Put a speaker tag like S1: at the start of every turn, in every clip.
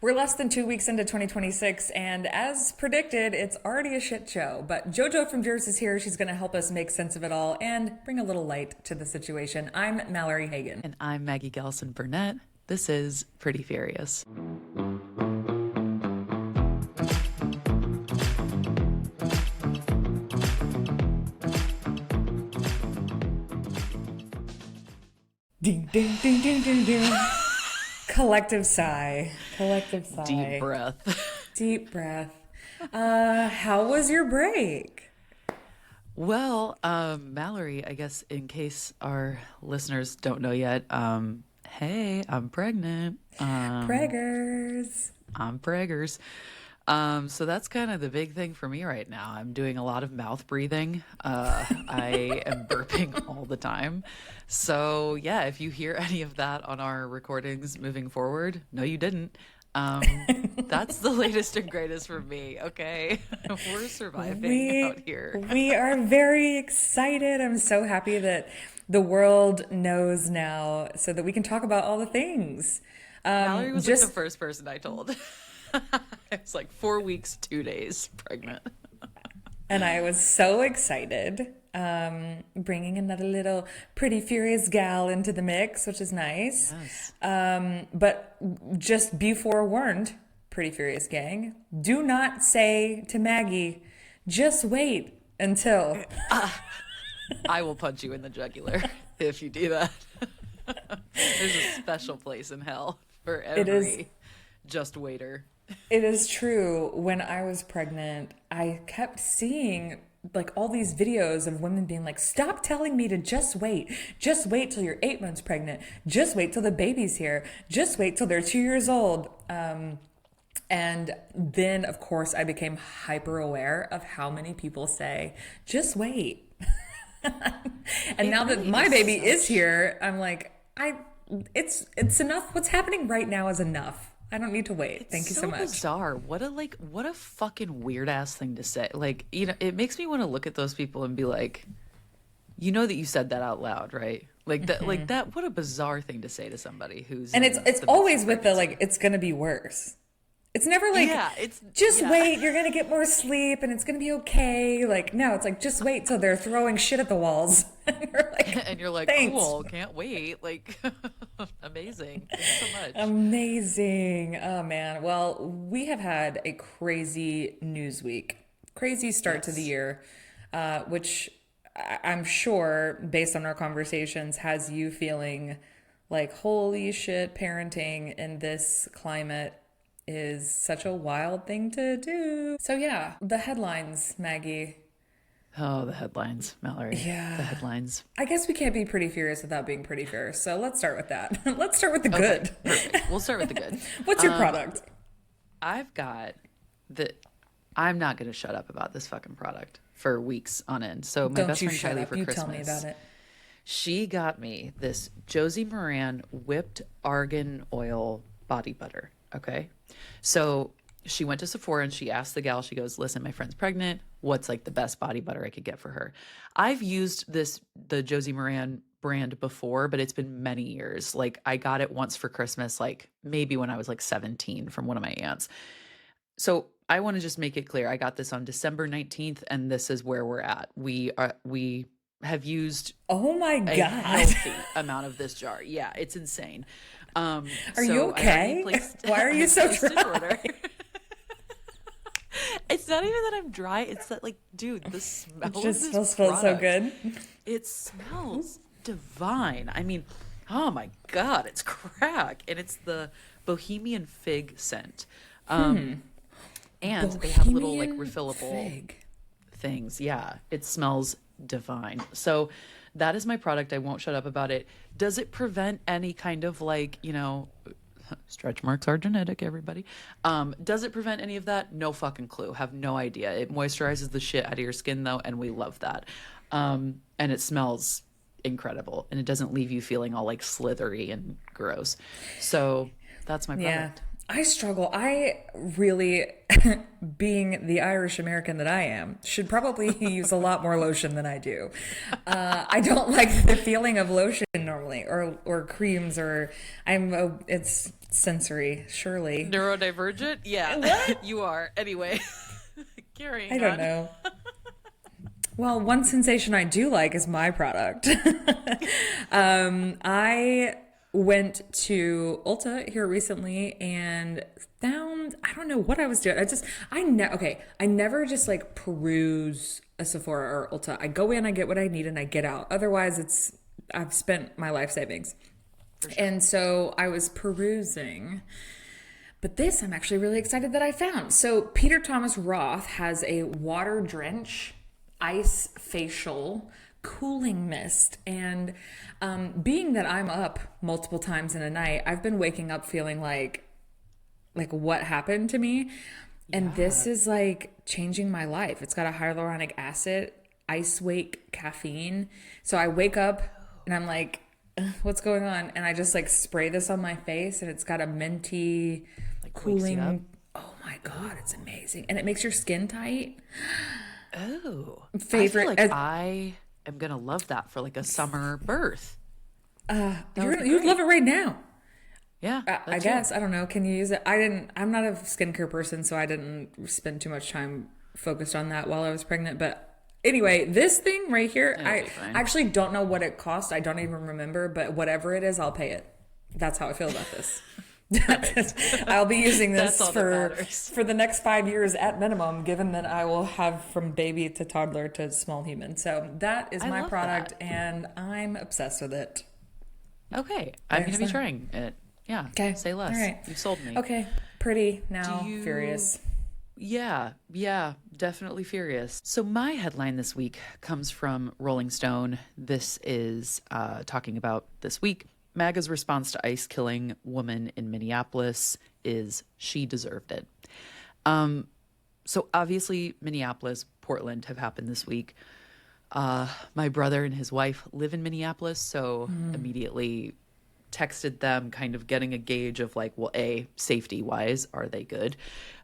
S1: We're less than 2 weeks into 2026, and as predicted, it's already a shit show. But JoJo from Jerz is here. She's going to help us make sense of it all and bring a little light to the situation. I'm Mallory Hagan.
S2: And I'm Maggie Gelson Burnett. This is Pretty Furious.
S1: Ding, ding, ding, ding, ding, ding. Collective sigh. Collective sigh.
S2: Deep breath.
S1: Deep breath. How was your break?
S2: Well, Mallory, I guess in case our listeners don't know yet, hey, I'm pregnant.
S1: Preggers.
S2: I'm preggers. So that's kind of the big thing for me right now. I'm doing a lot of mouth breathing. I am burping all the time. So yeah, if you hear any of that on our recordings moving forward, no, you didn't. That's the latest and greatest for me. Okay. We're surviving out here.
S1: We are very excited. I'm so happy that the world knows now so that we can talk about all the things.
S2: Mallory was like the first person I told. It's like 4 weeks, 2 days pregnant.
S1: And I was so excited, bringing another little pretty furious gal into the mix, which is nice. Yes. But just be forewarned, pretty furious gang, do not say to Maggie, just wait until.
S2: I will punch you in the jugular if you do that. There's a special place in hell for every just waiter.
S1: It is true. When I was pregnant, I kept seeing like all these videos of women being like, stop telling me to just wait. Just wait till you're 8 months pregnant. Just wait till the baby's here. Just wait till they're 2 years old. And then, of course, I became hyper aware of how many people say, just wait. And now that my baby is here, I'm like, it's enough. What's happening right now is enough. I don't need to wait. Thank you so much.
S2: It's so bizarre. What a fucking weird ass thing to say. Like, you know, it makes me want to look at those people and be like, you know that you said that out loud, right? Like that, like that. What a bizarre thing to say to somebody who's.
S1: And it's always with the like, it's gonna be worse. It's never like, wait, you're going to get more sleep and it's going to be okay. Like, no, it's like, just wait till they're throwing shit at the walls.
S2: And you're like,
S1: thanks.
S2: Cool, can't wait. Like, amazing. Thanks so much.
S1: Amazing. Oh, man. Well, we have had a crazy news week. Crazy start to the year, which I'm sure, based on our conversations, has you feeling like, holy shit, parenting in this climate is such a wild thing to do. So yeah, the headlines, Maggie.
S2: Oh, the headlines, Mallory.
S1: Yeah.
S2: The headlines.
S1: I guess we can't be pretty furious without being pretty furious. So let's start with that. Let's start with the good.
S2: Perfect. We'll start with the good.
S1: What's your product?
S2: I've got I'm not going to shut up about this fucking product for weeks on end. So my best friend Kylie for Christmas.
S1: Tell me about it.
S2: She got me this Josie Moran whipped argan oil body butter. Okay. So she went to Sephora and she asked the gal, she goes, listen, my friend's pregnant. What's like the best body butter I could get for her? I've used the Josie Moran brand before, but it's been many years. Like I got it once for Christmas, like maybe when I was like 17 from one of my aunts. So I want to just make it clear. I got this on December 19th and this is where we're at. We have used
S1: oh my God,
S2: a healthy amount of this jar. Yeah, it's insane.
S1: Are you okay? Why are you so dry?
S2: It's not even that I'm dry. It's that like, dude, the smell
S1: it just
S2: of this
S1: smells so good.
S2: It smells divine. I mean, oh my God, it's crack. And it's the Bohemian fig scent. And they have little like refillable things. Yeah, it smells divine. So that is my product. I won't shut up about it. Does it prevent any kind of like, you know, stretch marks are genetic, everybody. Does it prevent any of that? No fucking clue. Have no idea. It moisturizes the shit out of your skin though, and we love that. And it smells incredible, and it doesn't leave you feeling all like slithery and gross. So that's my product.
S1: I struggle. I really, being the Irish American that I am, should probably use a lot more lotion than I do. I don't like the feeling of lotion normally, or creams, or it's sensory, surely.
S2: Neurodivergent? Yeah, you are. Anyway, carrying
S1: I don't know. Well, one sensation I do like is my product. I went to Ulta here recently and found, I don't know what I was doing. I never just like peruse a Sephora or Ulta. I go in, I get what I need, and I get out. Otherwise, I've spent my life savings. Sure. And so I was perusing. But this I'm actually really excited that I found. So Peter Thomas Roth has a water drench ice facial cooling mist, and being that I'm up multiple times in a night, I've been waking up feeling like what happened to me, and this is like changing my life. It's got a hyaluronic acid, ice wake caffeine, so I wake up and I'm like, what's going on? And I just like spray this on my face, and it's got a minty like cooling. Oh my god, it's amazing, and it makes your skin tight.
S2: Oh,
S1: favorite.
S2: I feel like I am gonna love that for like a summer birth.
S1: You'd love it right now.
S2: Yeah,
S1: I guess. I don't know. Can you use it? I'm not a skincare person, so I didn't spend too much time focused on that while I was pregnant. But anyway, this thing right here, I actually don't know what it cost. I don't even remember. But whatever it is, I'll pay it. That's how I feel about this. I'll be using this for the next 5 years at minimum, given that I will have from baby to toddler to small human. So that is my product, and I'm obsessed with it.
S2: Okay, I'm going to be trying it. Yeah.
S1: Okay.
S2: Say less.
S1: All right.
S2: You've sold me.
S1: Okay. Pretty now. Furious.
S2: Yeah, definitely furious. So my headline this week comes from Rolling Stone. This is talking about this week. MAGA's response to ICE killing woman in Minneapolis is she deserved it. So obviously Minneapolis, Portland have happened this week. My brother and his wife live in Minneapolis, so immediately texted them kind of getting a gauge of like, well, A, safety wise, are they good?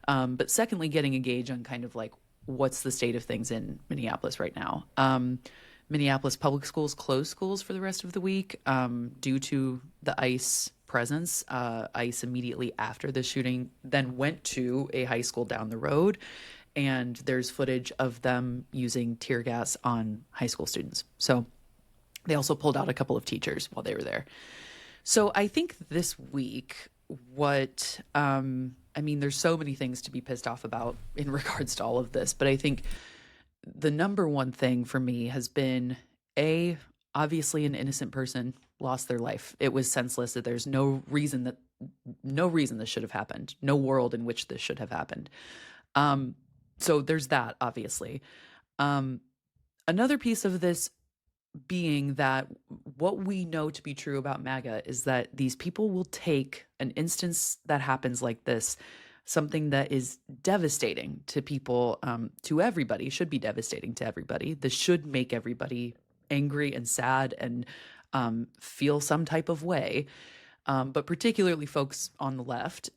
S2: But secondly, getting a gauge on kind of like what's the state of things in Minneapolis right now. Minneapolis public schools closed schools for the rest of the week due to the ICE presence. ICE immediately after the shooting then went to a high school down the road, and there's footage of them using tear gas on high school students. So they also pulled out a couple of teachers while they were there. So I think this week, there's so many things to be pissed off about in regards to all of this, but I think the number one thing for me has been obviously an innocent person lost their life. It was senseless. That there's no reason this should have happened. No world in which this should have happened. So there's that, obviously. Another piece of this being that what we know to be true about MAGA is that these people will take an instance that happens like this, something that is devastating to people, to everybody, should be devastating to everybody. This should make everybody angry and sad and feel some type of way. But particularly folks on the left.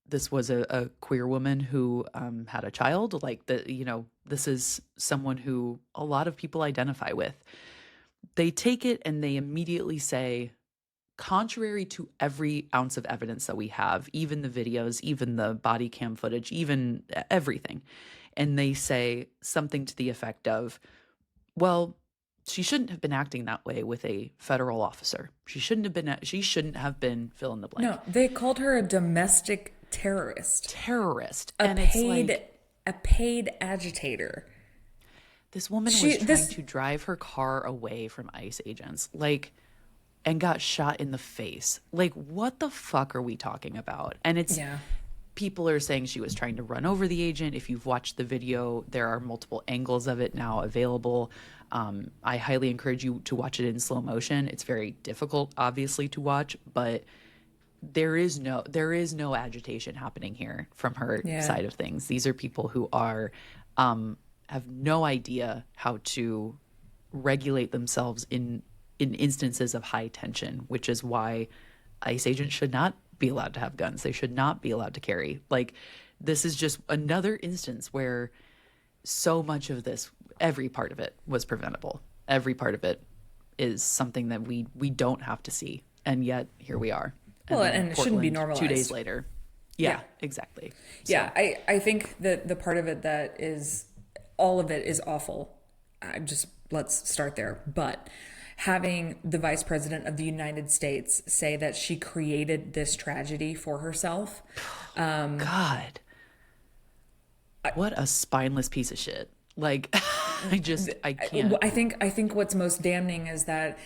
S2: This was a queer woman who had a child. This is someone who a lot of people identify with. They take it and they immediately say, contrary to every ounce of evidence that we have, even the videos, even the body cam footage, even everything, and they say something to the effect of, well, she shouldn't have been acting that way with a federal officer. She shouldn't have been fill in the blank.
S1: No, they called her a domestic terrorist. A paid agitator.
S2: This woman was trying to drive her car away from ICE agents, and got shot in the face. What the fuck are we talking about? And people are saying she was trying to run over the agent. If you've watched the video, there are multiple angles of it now available. I highly encourage you to watch it in slow motion. It's very difficult, obviously, to watch, but there is no agitation happening here from her side of things. These are people who are have no idea how to regulate themselves in instances of high tension, which is why ICE agents should not be allowed to have guns. They should not be allowed to carry. Like, this is just another instance where so much of this, every part of it was preventable. Every part of it is something that we don't have to see. And yet here we are.
S1: Well, and it shouldn't be normalized.
S2: 2 days later. Yeah, exactly. So.
S1: Yeah, I think that the part of it that is, all of it is awful. Let's start there. But having the Vice President of the United States say that she created this tragedy for herself.
S2: God. What a spineless piece of shit. Like, I can't.
S1: I think what's most damning is that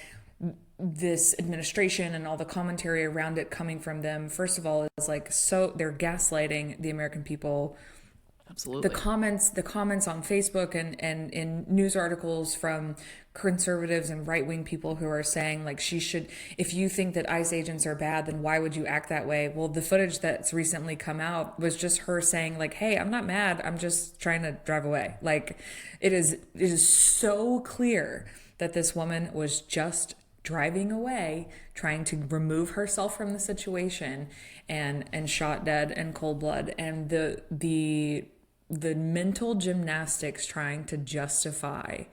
S1: this administration and all the commentary around it coming from them, first of all, is like, so they're gaslighting the American people.
S2: Absolutely.
S1: The comments on Facebook and in news articles from conservatives and right-wing people who are saying, like, she should, if you think that ICE agents are bad, then why would you act that way? Well, the footage that's recently come out was just her saying, like, hey, I'm not mad, I'm just trying to drive away. Like, it is so clear that this woman was just driving away, trying to remove herself from the situation, and shot dead in cold blood. And the mental gymnastics trying to justify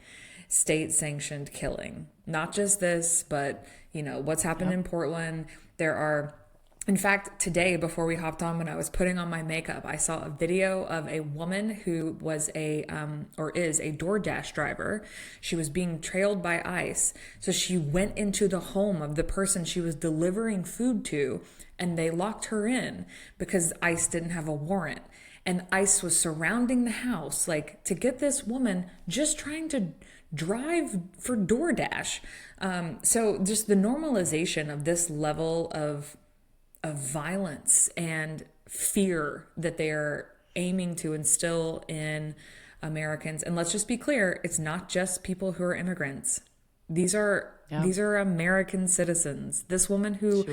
S1: state-sanctioned killing. Not just this, but, you know, what's happened in Portland. There are, in fact, today, before we hopped on, when I was putting on my makeup, I saw a video of a woman who was is a DoorDash driver. She was being trailed by ICE. So she went into the home of the person she was delivering food to, and they locked her in because ICE didn't have a warrant. And ICE was surrounding the house, like, to get this woman just trying to drive for DoorDash. So just the normalization of this level of violence and fear that they're aiming to instill in Americans. And let's just be clear, it's not just people who are immigrants. These are American citizens. This woman who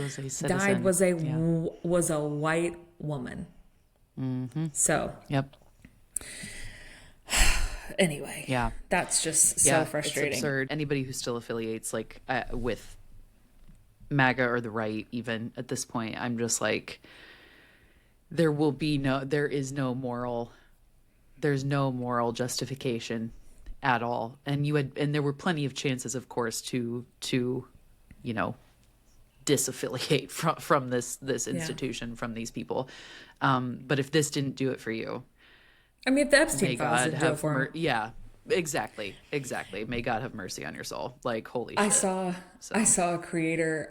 S1: died was a white woman.
S2: Mm-hmm.
S1: So.
S2: Yep.
S1: Anyway.
S2: Yeah.
S1: That's just so frustrating.
S2: It's absurd. Anybody who still affiliates with MAGA or the right, even at this point, I'm just like, there's no moral justification at all. And there were plenty of chances, of course, to you know, disaffiliate from this institution, from these people. But if this didn't do it for you, I mean, if the Epstein files didn't do it for him, yeah, exactly. May God have mercy on your soul. Like, holy shit. I saw a creator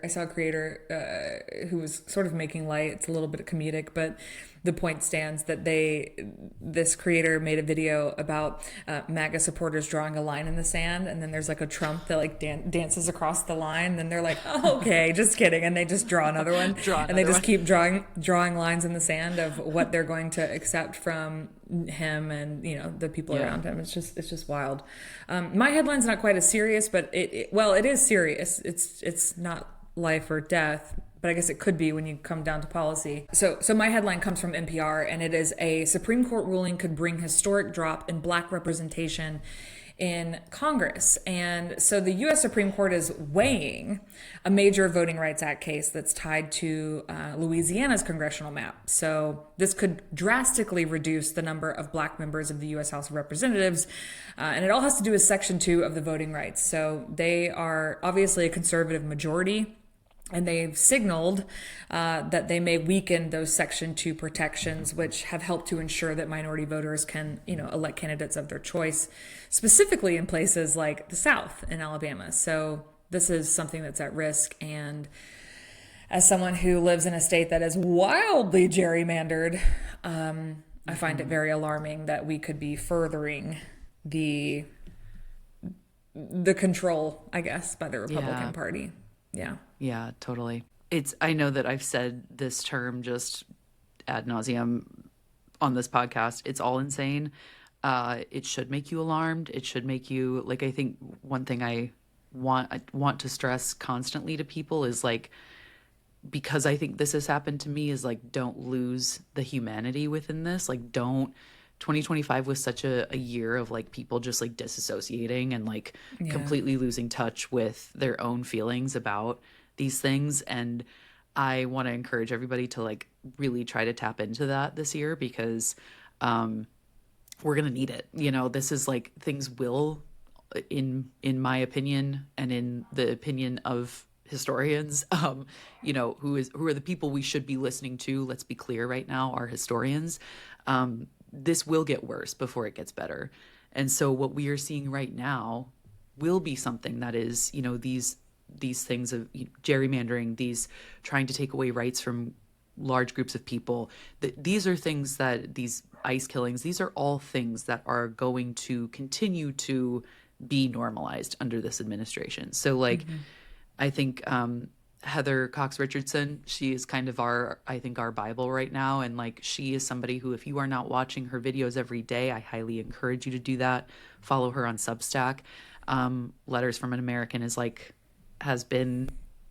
S2: who was sort of making light. It's a little bit comedic, but the point stands that this creator made a video about MAGA supporters drawing a line in the sand, and then there's like a Trump that like dances across the line, and then they're like, oh, okay, just kidding, and they just draw another one, and they just keep drawing lines in the sand of what they're going to accept from him and, you know, the people around him. It's just wild. My headline's not quite as serious, but it is serious. It's not life or death, but I guess it could be when you come down to policy. So my headline comes from NPR, and it is: a Supreme Court ruling could bring historic drop in Black representation in Congress. And so the U.S. Supreme Court is weighing a major Voting Rights Act case that's tied to Louisiana's congressional map. So this could drastically reduce the number of Black members of the U.S. House of Representatives. And it all has to do with Section 2 of the Voting Rights. So they are obviously a conservative majority, and they've signaled that they may weaken those Section 2 protections, which have helped to ensure that minority voters can, you know, elect candidates of their choice, specifically in places like the South in Alabama. So this is something that's at risk. And as someone who lives in a state that is wildly gerrymandered, I find it very alarming that we could be furthering the control, I guess, by the Republican Party. Yeah, totally. I know that I've said this term just ad nauseum on this podcast. It's all insane. It should make you alarmed. It should make you, like, I think one thing I want to stress constantly to people is, like, because I think this has happened to me, is like, don't lose the humanity within this. Like, 2025 was such a year of like people just like disassociating and like completely losing touch with their own feelings about these things. And I want to encourage everybody to like really try to tap into that this year, because we're going to need it. You know, this is like, things will, in my opinion, and in the opinion of historians, you know, who are the people we should be listening to, let's be clear right now, are historians. This will get worse before it gets better. And so what we are seeing right now will be something that is, you know, these things of gerrymandering, these trying to take away rights from large groups of people. These are things that, these ICE killings, these are all things that are going to continue to be normalized under this administration. So like, I think Heather Cox Richardson, she is kind of our Bible right now. And like, she is somebody who, if you are not watching her videos every day, I highly encourage you to do that. Follow her on Substack. Letters from an American has been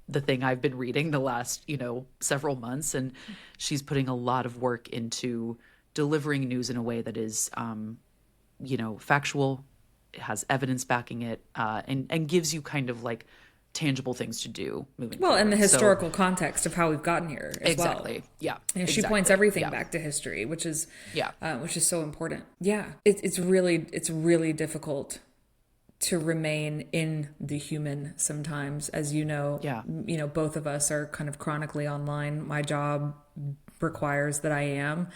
S2: the thing I've been reading the last, you know, several months. And she's putting a lot of work into delivering news in a way that is, you know, factual, it has evidence backing it, and gives you kind of like tangible things to do moving forward.
S1: And the historical context of how we've gotten here as well.
S2: Exactly. Yeah.
S1: And she points everything back to history, which is so important. Yeah. It's really difficult to remain in the human sometimes, as you know. You know, both of us are kind of chronically online. My job requires that I am.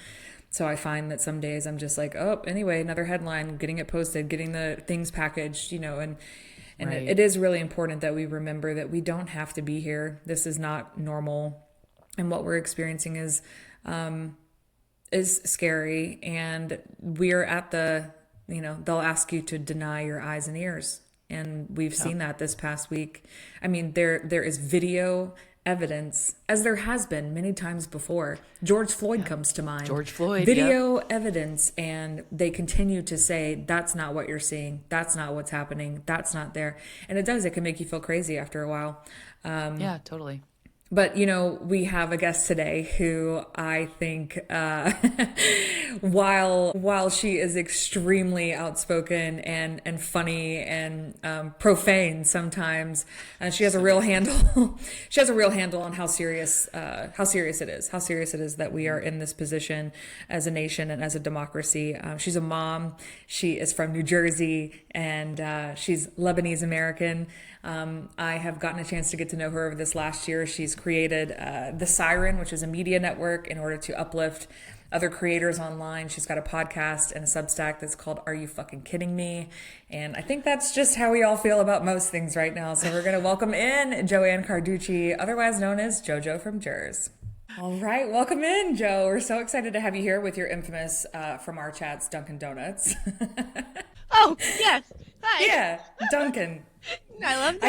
S1: So I find that some days I'm just like, oh, anyway, another headline, getting it posted, getting the things packaged, you know, and right. It is really important that we remember that we don't have to be here. This is not normal. And what we're experiencing is scary. And we're at the, you know, they'll ask you to deny your eyes and ears. And we've seen that this past week. I mean, there is video evidence, as there has been many times before. George Floyd comes to mind.
S2: George Floyd.
S1: Video evidence, and they continue to say, that's not what you're seeing. That's not what's happening. That's not there. And it can make you feel crazy after a while.
S2: Yeah, totally.
S1: But, you know, we have a guest today who I think, while she is extremely outspoken and funny and profane sometimes, she has a real handle. She has a real handle on how serious it is that we are in this position as a nation and as a democracy. She's a mom. She is from New Jersey, and she's Lebanese American. I have gotten a chance to get to know her over this last year. She's created The Siren, which is a media network in order to uplift other creators online. She's got a podcast and a Substack that's called Are You Fucking Kidding Me? And I think that's just how we all feel about most things right now. So we're going to welcome in Joanne Carducci, otherwise known as JoJo from Jerz. All right, welcome in, Joe. We're so excited to have you here with your infamous, from our chats, Dunkin' Donuts.
S3: Oh, yes. Hi.
S1: Yeah, Dunkin'.
S3: I love Dunkin'.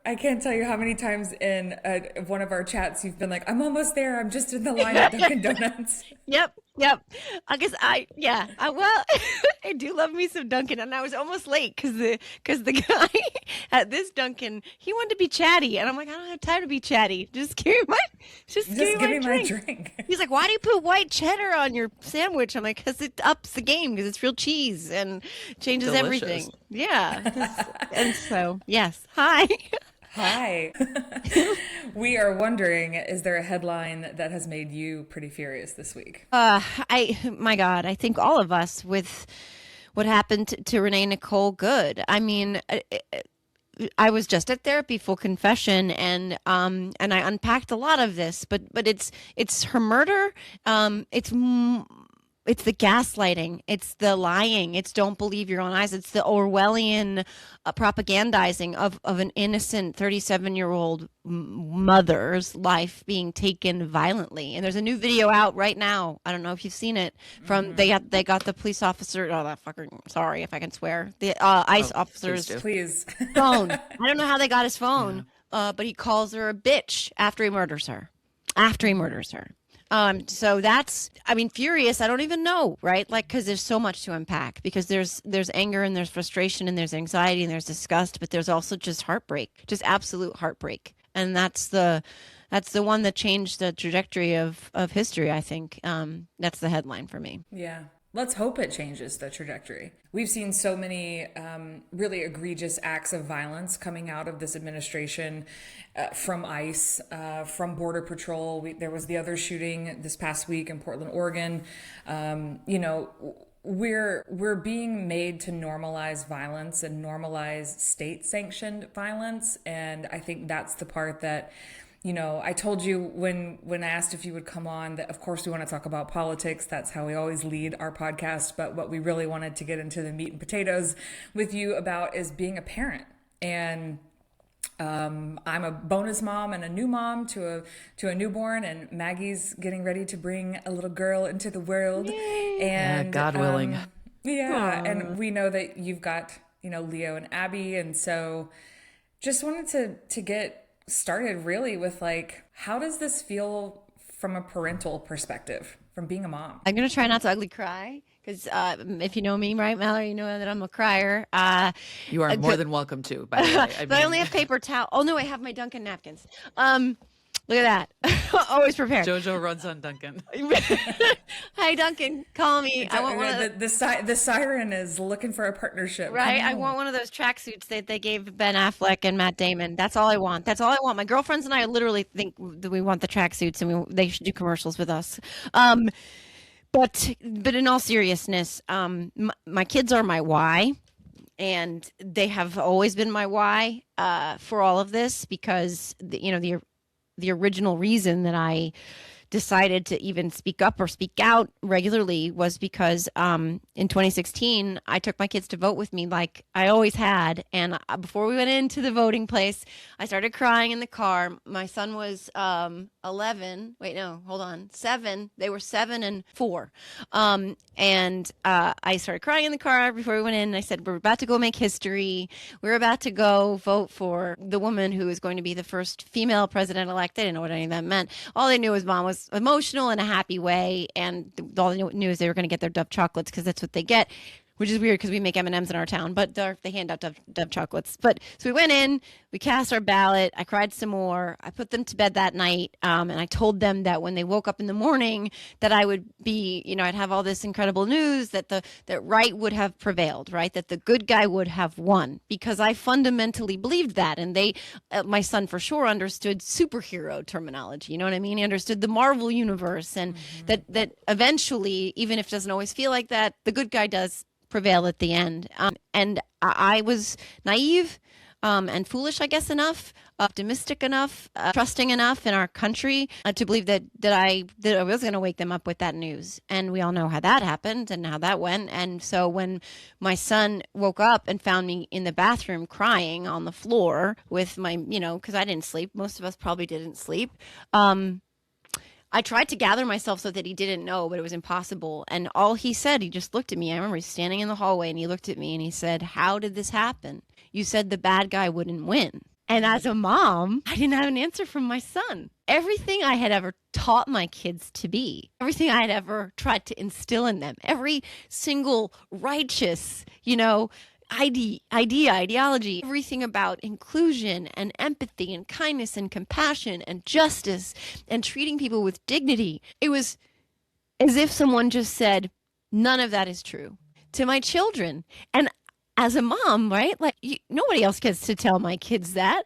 S1: I can't tell you how many times in one of our chats you've been like, I'm almost there. I'm just in the line at Dunkin' Donuts.
S3: Yep. I guess I do love me some Dunkin', and I was almost late because the guy at this Dunkin', he wanted to be chatty, and I'm like, I don't have time to be chatty. Just give me my drink. He's like, why do you put white cheddar on your sandwich? I'm like, because it ups the game, because it's real cheese and changes everything. Yeah. And so, yes. Hi.
S1: We are wondering, is there a headline that has made you pretty furious this week?
S3: My God, I think all of us with what happened to Renee Nicole Good. I mean, I was just at therapy, full confession, and I unpacked a lot of this, but it's her murder. It's the gaslighting. It's the lying. It's don't believe your own eyes. It's the Orwellian propagandizing of an innocent 37-year-old mother's life being taken violently. And there's a new video out right now. I don't know if you've seen it. From they got the police officer. Oh, that fucker. Sorry if I can swear. The ICE officer's
S1: please
S3: phone. I don't know how they got his phone, but he calls her a bitch after he murders her. So that's, I mean, furious. I don't even know, right? Like, because there's so much to unpack, because there's anger and there's frustration and there's anxiety and there's disgust, but there's also just heartbreak, just absolute heartbreak. And that's the one that changed the trajectory of history, I think. That's the headline for me.
S1: Yeah. Let's hope it changes the trajectory. We've seen so many really egregious acts of violence coming out of this administration, from ICE, from Border Patrol. There was the other shooting this past week in Portland, Oregon. You know, we're being made to normalize violence and normalize state-sanctioned violence, and I think that's the part that, you know, I told you when I asked if you would come on that, of course, we want to talk about politics. That's how we always lead our podcast. But what we really wanted to get into the meat and potatoes with you about is being a parent. And I'm a bonus mom and a new mom to a newborn, and Maggie's getting ready to bring a little girl into the world.
S3: Yay.
S1: And
S2: God willing.
S1: Yeah, and we know that you've got, you know, Leo and Abby, and so just wanted to get started really with, like, how does this feel from a parental perspective, from being a mom?
S3: I'm going to try not to ugly cry because if you know me, right, Mallory, you know that I'm a crier.
S2: You are more than welcome to, by the way.
S3: But I only have paper towel. Oh, no, I have my Dunkin' napkins. Look at that. Always prepared.
S2: JoJo runs on Dunkin'.
S3: Hi, Dunkin', call me. I want one of
S1: the siren is looking for a partnership.
S3: Right, I want one of those tracksuits that they gave Ben Affleck and Matt Damon. That's all I want. That's all I want. My girlfriends and I literally think that we want the tracksuits, and they should do commercials with us. But in all seriousness, my kids are my why, and they have always been my why for all of this, because the original reason that I decided to even speak up or speak out regularly was because in 2016, I took my kids to vote with me like I always had. And before we went into the voting place, I started crying in the car. My son was 11. Wait, no, hold on. 7. They were 7 and 4. I started crying in the car before we went in. And I said, we're about to go make history. We're about to go vote for the woman who is going to be the first female president-elect. They didn't know what any of that meant. All they knew was mom was emotional in a happy way, and all they knew is they were going to get their Dove chocolates because that's what they get, which is weird because we make M&Ms in our town, but they hand out Dove chocolates. But so we went in, we cast our ballot. I cried some more. I put them to bed that night, and I told them that when they woke up in the morning, that I would be, I'd have all this incredible news that that right would have prevailed, right? That the good guy would have won, because I fundamentally believed that. And my son for sure understood superhero terminology. You know what I mean? He understood the Marvel universe, and that eventually, even if it doesn't always feel like that, the good guy does prevail at the end. And I was naive and foolish, I guess, enough, optimistic enough, trusting enough in our country to believe that I was going to wake them up with that news. And we all know how that happened and how that went. And so when my son woke up and found me in the bathroom crying on the floor with my, because I didn't sleep. Most of us probably didn't sleep. I tried to gather myself so that he didn't know, but it was impossible. And all he said, he just looked at me. I remember he's standing in the hallway, and he looked at me and he said, "How did this happen? You said the bad guy wouldn't win." And as a mom, I didn't have an answer from my son. Everything I had ever taught my kids to be, everything I had ever tried to instill in them, every single righteous, ideology, everything about inclusion and empathy and kindness and compassion and justice and treating people with dignity. It was as if someone just said, none of that is true to my children. And as a mom, right? Like nobody else gets to tell my kids that.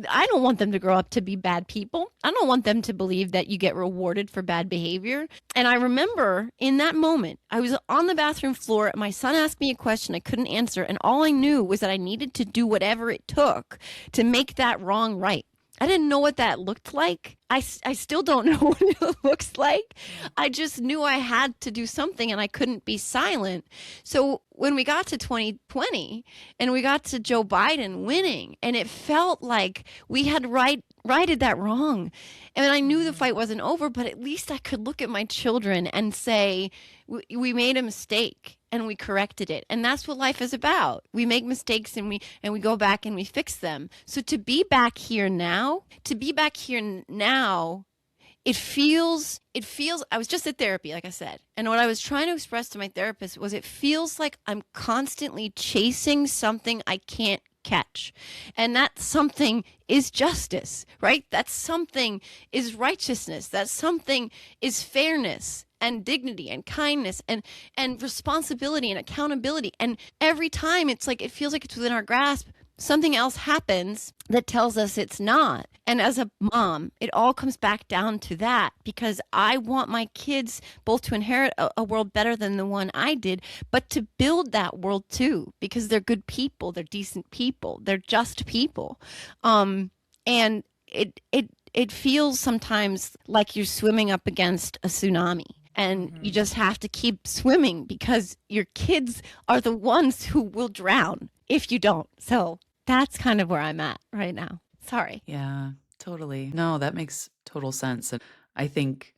S3: I don't want them to grow up to be bad people. I don't want them to believe that you get rewarded for bad behavior. And I remember in that moment, I was on the bathroom floor. My son asked me a question I couldn't answer. And all I knew was that I needed to do whatever it took to make that wrong right. I didn't know what that looked like. I still don't know what it looks like. I just knew I had to do something, and I couldn't be silent. So when we got to 2020 and we got to Joe Biden winning, and it felt like we had righted that wrong. And I knew the fight wasn't over, but at least I could look at my children and say, we made a mistake and we corrected it. And that's what life is about. We make mistakes and we go back and we fix them. So to be back here now, it feels, I was just at therapy, like I said. And what I was trying to express to my therapist was it feels like I'm constantly chasing something I can't catch. And that something is justice, right? That something is righteousness. That something is fairness. and dignity and kindness and responsibility and accountability. And every time it's like, it feels like it's within our grasp, something else happens that tells us it's not. And as a mom, it all comes back down to that, because I want my kids both to inherit a world better than the one I did, but to build that world too, because they're good people, they're decent people, they're just people. And it feels sometimes like you're swimming up against a tsunami. And you just have to keep swimming, because your kids are the ones who will drown if you don't. So that's kind of where I'm at right now. Sorry.
S2: Yeah, totally. No, that makes total sense. And I think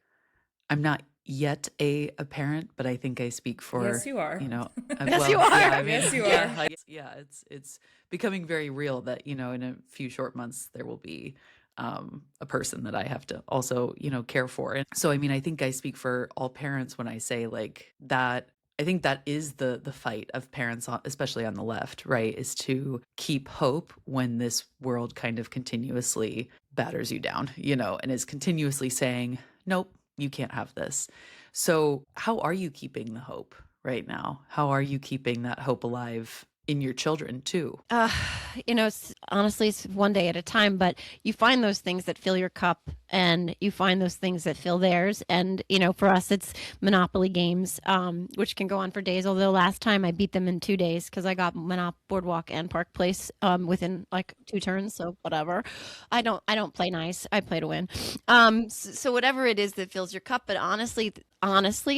S2: I'm not yet a parent, but I think I speak for,
S1: Yes, you are.
S3: Yes, you are.
S2: Yeah, I mean,
S1: Yes, you
S2: yeah,
S1: are.
S2: yeah, it's becoming very real that, in a few short months there will be a person that I have to also, care for. And so, I mean, I think I speak for all parents when I say like that. I think that is the fight of parents, especially on the left, right? Is to keep hope when this world kind of continuously batters you down, and is continuously saying, nope, you can't have this. So how are you keeping the hope right now? How are you keeping that hope alive in your children too?
S3: Honestly, it's one day at a time, but you find those things that fill your cup, and you find those things that fill theirs. And, for us, it's Monopoly games, which can go on for days. Although last time I beat them in 2 days, because I got Boardwalk and Park Place within like 2 turns. So whatever. I don't play nice. I play to win. So whatever it is that fills your cup. But honestly,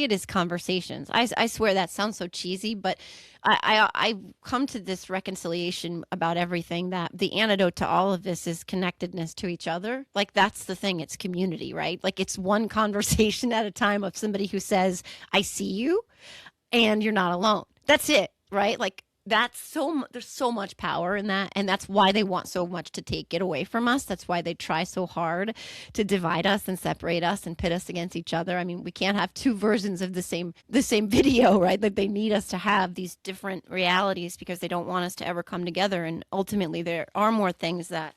S3: it is conversations. I swear that sounds so cheesy, but I come to this reconciliation about everything, that the antidote to all of this is connectedness to each other. Like, that's the thing. It's community, right? Like, it's one conversation at a time of somebody who says, I see you and you're not alone. That's it, right? Like, there's so much power in that, and that's why they want so much to take it away from us. That's why they try so hard to divide us and separate us and pit us against each other. I mean, we can't have 2 versions of the same video, right? Like, they need us to have these different realities, because they don't want us to ever come together. And ultimately, there are more things that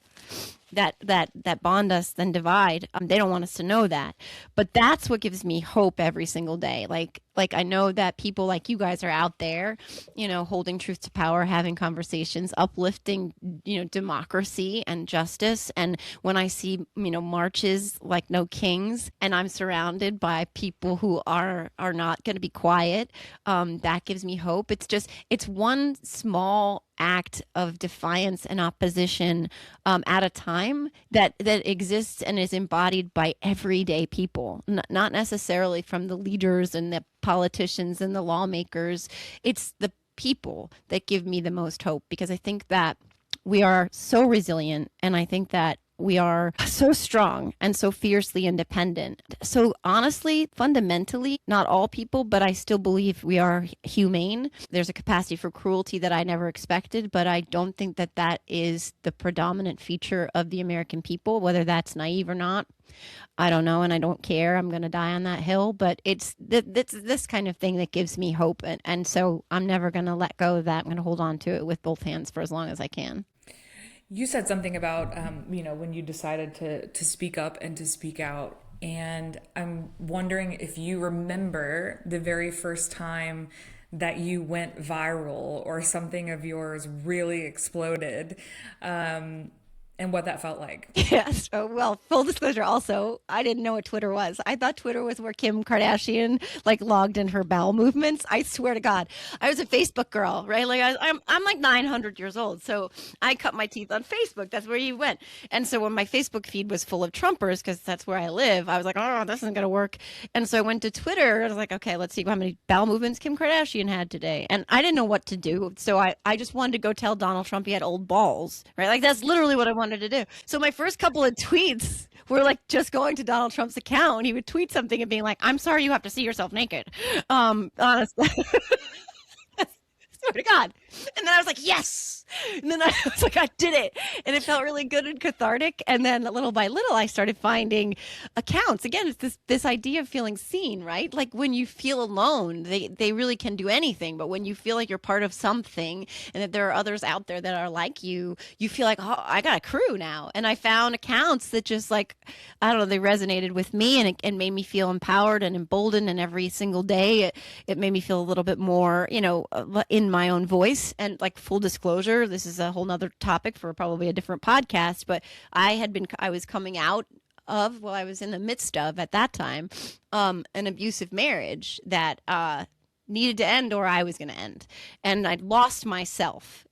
S3: bond us than divide. They don't want us to know that, but that's what gives me hope every single day. Like I know that people like you guys are out there, holding truth to power, having conversations, uplifting, democracy and justice. And when I see, marches like No Kings, and I'm surrounded by people who are not going to be quiet, that gives me hope. It's one small act of defiance and opposition at a time that exists and is embodied by everyday people, not necessarily from the leaders and the politicians and the lawmakers. It's the people that give me the most hope, because I think that we are so resilient, and I think that we are so strong and so fiercely independent. So honestly, fundamentally, not all people, but I still believe we are humane. There's a capacity for cruelty that I never expected, but I don't think that is the predominant feature of the American people. Whether that's naive or not, I don't know, and I don't care. I'm going to die on that hill, but it's this kind of thing that gives me hope. And so I'm never going to let go of that. I'm going to hold on to it with both hands for as long as I can.
S1: You said something about, when you decided to speak up and to speak out. And I'm wondering if you remember the very first time that you went viral or something of yours really exploded, and what that felt like.
S3: Yes. Oh, well, full disclosure also, I didn't know what Twitter was. I thought Twitter was where Kim Kardashian logged in her bowel movements. I swear to God, I was a Facebook girl, right? Like I'm like 900 years old. So I cut my teeth on Facebook. That's where you went. And so when my Facebook feed was full of Trumpers, because that's where I live, I was like, oh, this isn't going to work. And so I went to Twitter. I was like, okay, let's see how many bowel movements Kim Kardashian had today. And I didn't know what to do. So I just wanted to go tell Donald Trump he had old balls, right? Like, that's literally what I wanted to do. So my first couple of tweets were just going to Donald Trump's account. He would tweet something and being like, I'm sorry you have to see yourself naked. Honestly. swear to God. And then I was like, yes. And then I was like, I did it. And it felt really good and cathartic. And then little by little, I started finding accounts. Again, it's this idea of feeling seen, right? Like when you feel alone, they really can do anything. But when you feel like you're part of something and that there are others out there that are like you feel like, oh, I got a crew now. And I found accounts that just like, I don't know, they resonated with me, and it made me feel empowered and emboldened. And every single day, it made me feel a little bit more, in my own voice. And like, full disclosure, this is a whole nother topic for probably a different podcast, but I was coming out of, I was in the midst of at that time, an abusive marriage that needed to end, or I was going to end. And I lost myself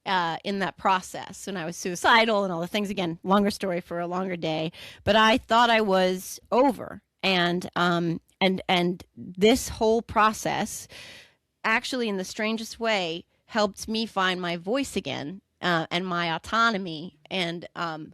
S3: in that process, and I was suicidal and all the things. Again, longer story for a longer day, but I thought I was over. And this whole process actually, in the strangest way, helped me find my voice again, and my autonomy, and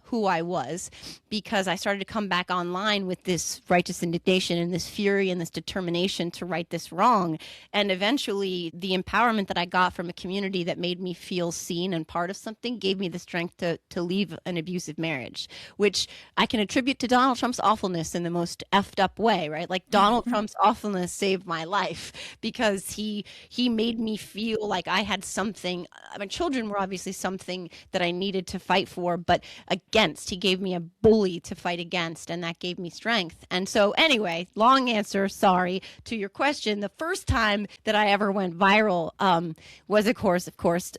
S3: who I was, because I started to come back online with this righteous indignation and this fury and this determination to right this wrong. And eventually the empowerment that I got from a community that made me feel seen and part of something gave me the strength to leave an abusive marriage, which I can attribute to Donald Trump's awfulness in the most effed up way, right? Like, Donald Trump's awfulness saved my life, because he made me feel like I had something. My children were obviously something that I needed to fight for, but against. He gave me a bully to fight against, and that gave me strength. And so anyway, long answer, sorry, to your question. The first time that I ever went viral was, of course,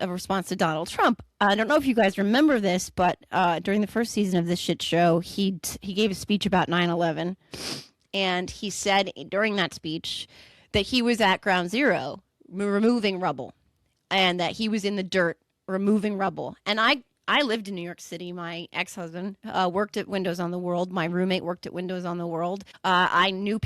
S3: a response to Donald Trump. I don't know if you guys remember this, but during the first season of this shit show, he gave a speech about 9/11, and he said during that speech that he was at ground zero removing rubble, and that he was in the dirt removing rubble. And I lived in New York City. My ex-husband worked at Windows on the World. My roommate worked at Windows on the World. I knew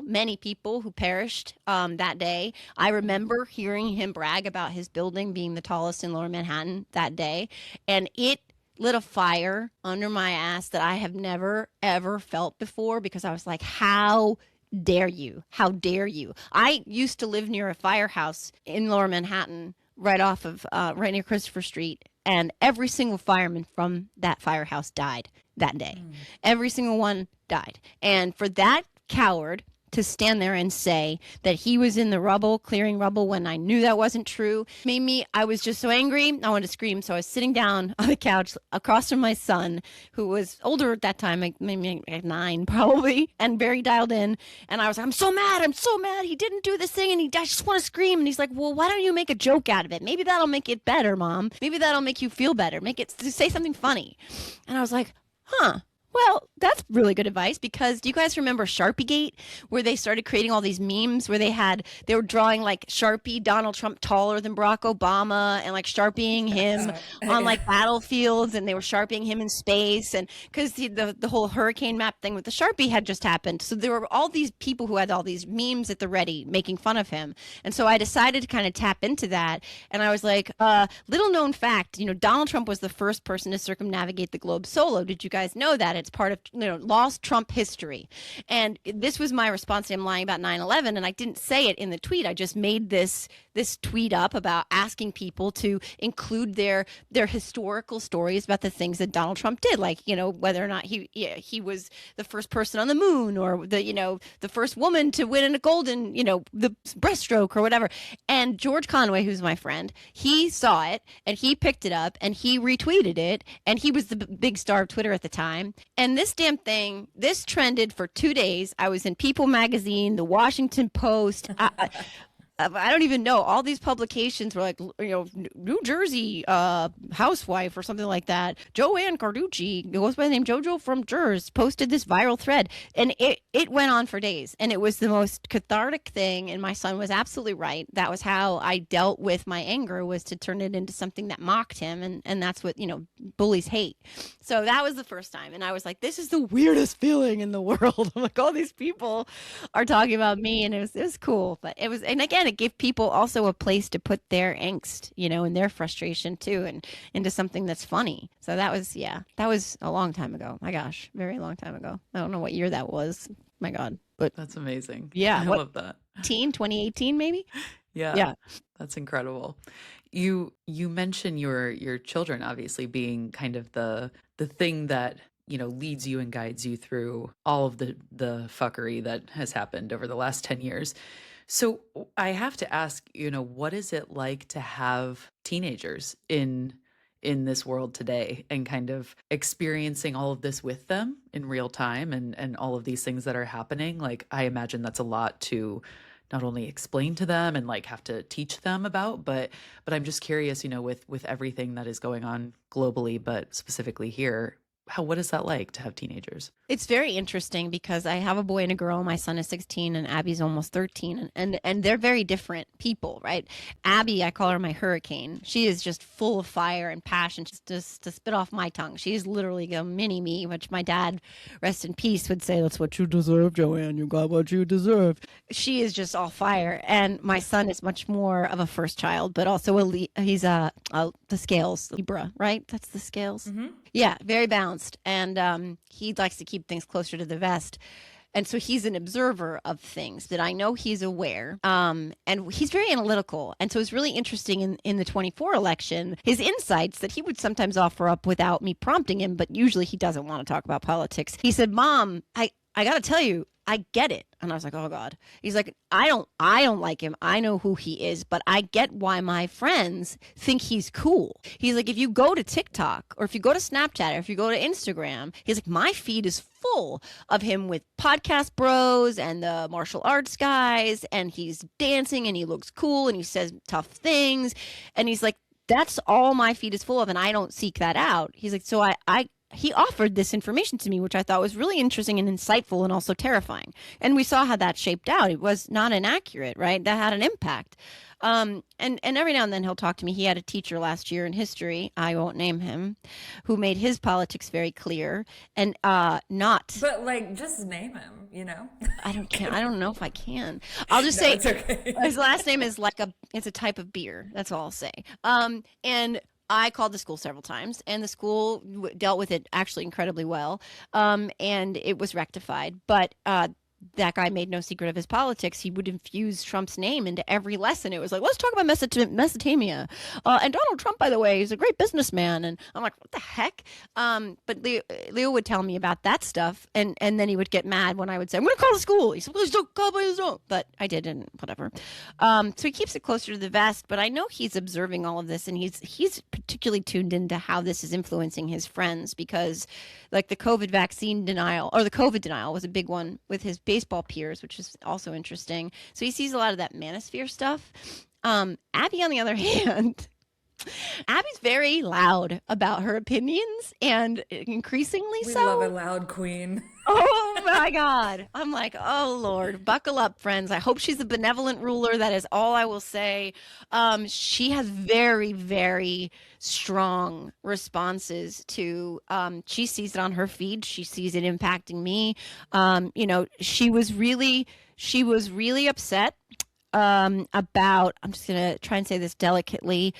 S3: many people who perished that day. I remember hearing him brag about his building being the tallest in Lower Manhattan that day. And it lit a fire under my ass that I have never, ever felt before, because I was like, how dare you? How dare you? I used to live near a firehouse in Lower Manhattan, right near Christopher Street. And every single fireman from that firehouse died that day. Every single one died. And for that coward to stand there and say that he was in the rubble, clearing rubble, when I knew that wasn't true, I was just so angry. I wanted to scream. So I was sitting down on the couch across from my son, who was older at that time, maybe 9 probably, and very dialed in. And I was like, I'm so mad. He didn't do this thing. And I just want to scream. And he's like, well, why don't you make a joke out of it? Maybe that'll make it better, Mom. Maybe that'll make you feel better. Say something funny. And I was like, huh. Well, that's really good advice, because do you guys remember Sharpiegate, where they started creating all these memes where they were drawing like Sharpie Donald Trump taller than Barack Obama, and like Sharpieing him on like battlefields, and they were Sharpieing him in space, and because the whole hurricane map thing with the Sharpie had just happened. So there were all these people who had all these memes at the ready making fun of him. And so I decided to kind of tap into that. And I was like, little known fact, Donald Trump was the first person to circumnavigate the globe solo. Did you guys know that? It's part of lost Trump history. And this was my response to him lying about 9/11, and I didn't say it in the tweet. I just made this tweet up about asking people to include their historical stories about the things that Donald Trump did, like whether or not he was the first person on the moon, or the first woman to win in a golden the breaststroke or whatever. And George Conway, who's my friend, he saw it and he picked it up and he retweeted it, and he was the big star of Twitter at the time. And this damn thing, this trended for 2 days. I was in People magazine, the Washington Post. I don't even know. All these publications were like, New Jersey housewife or something like that. Joanne Carducci, goes by the name JoJo from Jerz, posted this viral thread. And it went on for days. And it was the most cathartic thing. And my son was absolutely right. That was how I dealt with my anger, was to turn it into something that mocked him. And that's what, bullies hate. So that was the first time. And I was like, this is the weirdest feeling in the world. I'm like, all these people are talking about me. And it was cool. But it was, and again, it gave people also a place to put their angst, and their frustration too, and into something that's funny. So that was a long time ago. My gosh, very long time ago. I don't know what year that was. My God. But
S2: that's amazing.
S3: Yeah.
S2: I love that.
S3: 2018 maybe?
S2: Yeah. That's incredible. You mentioned your children obviously being kind of the thing that, leads you and guides you through all of the fuckery that has happened over the last 10 years. So I have to ask, what is it like to have teenagers in this world today and kind of experiencing all of this with them in real time and all of these things that are happening? Like, I imagine that's a lot to not only explain to them and like have to teach them about, but I'm just curious, with everything that is going on globally, but specifically here, what is that like to have teenagers?
S3: It's very interesting because I have a boy and a girl. My son is 16 and Abby's almost 13, and they're very different people, right? Abby, I call her my hurricane. She is just full of fire and passion, just to spit off my tongue. She is literally a mini me, which my dad, rest in peace, would say, "That's what you deserve, Joanne. You got what you deserve." She is just all fire, and my son is much more of a first child, but also he's the scales Libra, right? That's the scales. Mm-hmm. Yeah, very balanced, and he likes to keep things closer to the vest. And so he's an observer of things that I know he's aware. And he's very analytical. And so it's really interesting in the 24 election, his insights that he would sometimes offer up without me prompting him, but usually he doesn't want to talk about politics. He said, "Mom, I got to tell you, I get it." And I was like, "Oh God." He's like, I don't like him. I know who he is, but I get why my friends think he's cool." He's like, "If you go to TikTok or if you go to Snapchat or if you go to Instagram," he's like, "my feed is full of him with podcast bros and the martial arts guys, and he's dancing and he looks cool and he says tough things." And he's like, "That's all my feed is full of, and I don't seek that out." He's like, "So he offered this information to me, which I thought was really interesting and insightful and also terrifying." And we saw how that shaped out. It was not inaccurate, right? That had an impact. And every now and then he'll talk to me. He had a teacher last year in history, I won't name him, who made his politics very clear and not.
S1: But like, just name him,
S3: I don't know if I can. I'll just say
S1: it's okay.
S3: His last name is it's a type of beer. That's all I'll say. And I called the school several times, and the school dealt with it actually incredibly well, and it was rectified. But that guy made no secret of his politics. He would infuse Trump's name into every lesson. It was like, let's talk about Mesopotamia. And Donald Trump, by the way, is a great businessman. And I'm like, what the heck? But Leo would tell me about that stuff. And then he would get mad when I would say, "I'm going to call the school." He said, "Please don't call, please don't." But I did, and whatever. So he keeps it closer to the vest. But I know he's observing all of this. And he's particularly tuned into how this is influencing his friends, because like the COVID vaccine denial, or the COVID denial, was a big one with his baseball peers, which is also interesting. So he sees a lot of that manosphere stuff. Abby, on the other hand, Abby's very loud about her opinions, and increasingly
S1: We
S3: so.
S1: love a loud queen.
S3: Oh my God. I'm like, oh Lord, buckle up, friends. I hope she's a benevolent ruler. That is all I will say. She has very, very strong responses to, she sees it on her feed. She sees it impacting me. She was really upset about, I'm just going to try and say this delicately.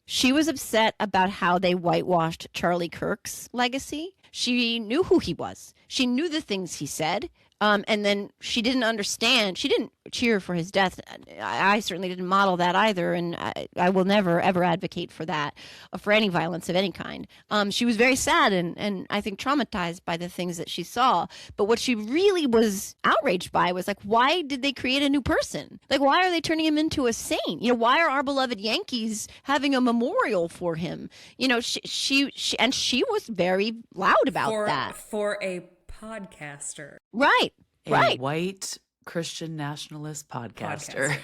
S3: She was upset about how they whitewashed Charlie Kirk's legacy. She knew who he was. She knew the things he said. And then she didn't understand. She didn't cheer for his death. I certainly didn't model that either. And I will never, ever advocate for that, for any violence of any kind. She was very sad and I think traumatized by the things that she saw. But what she really was outraged by was like, why did they create a new person? Like, why are they turning him into a saint? Why are our beloved Yankees having a memorial for him? She was very loud about that.
S1: For a podcaster.
S3: Right.
S2: A white Christian nationalist podcaster.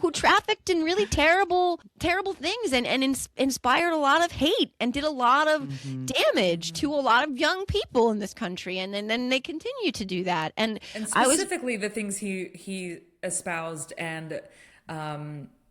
S3: Who trafficked in really terrible things and inspired a lot of hate and did a lot of damage to a lot of young people in this country, and then they continue to do that. And
S1: specifically the things he espoused and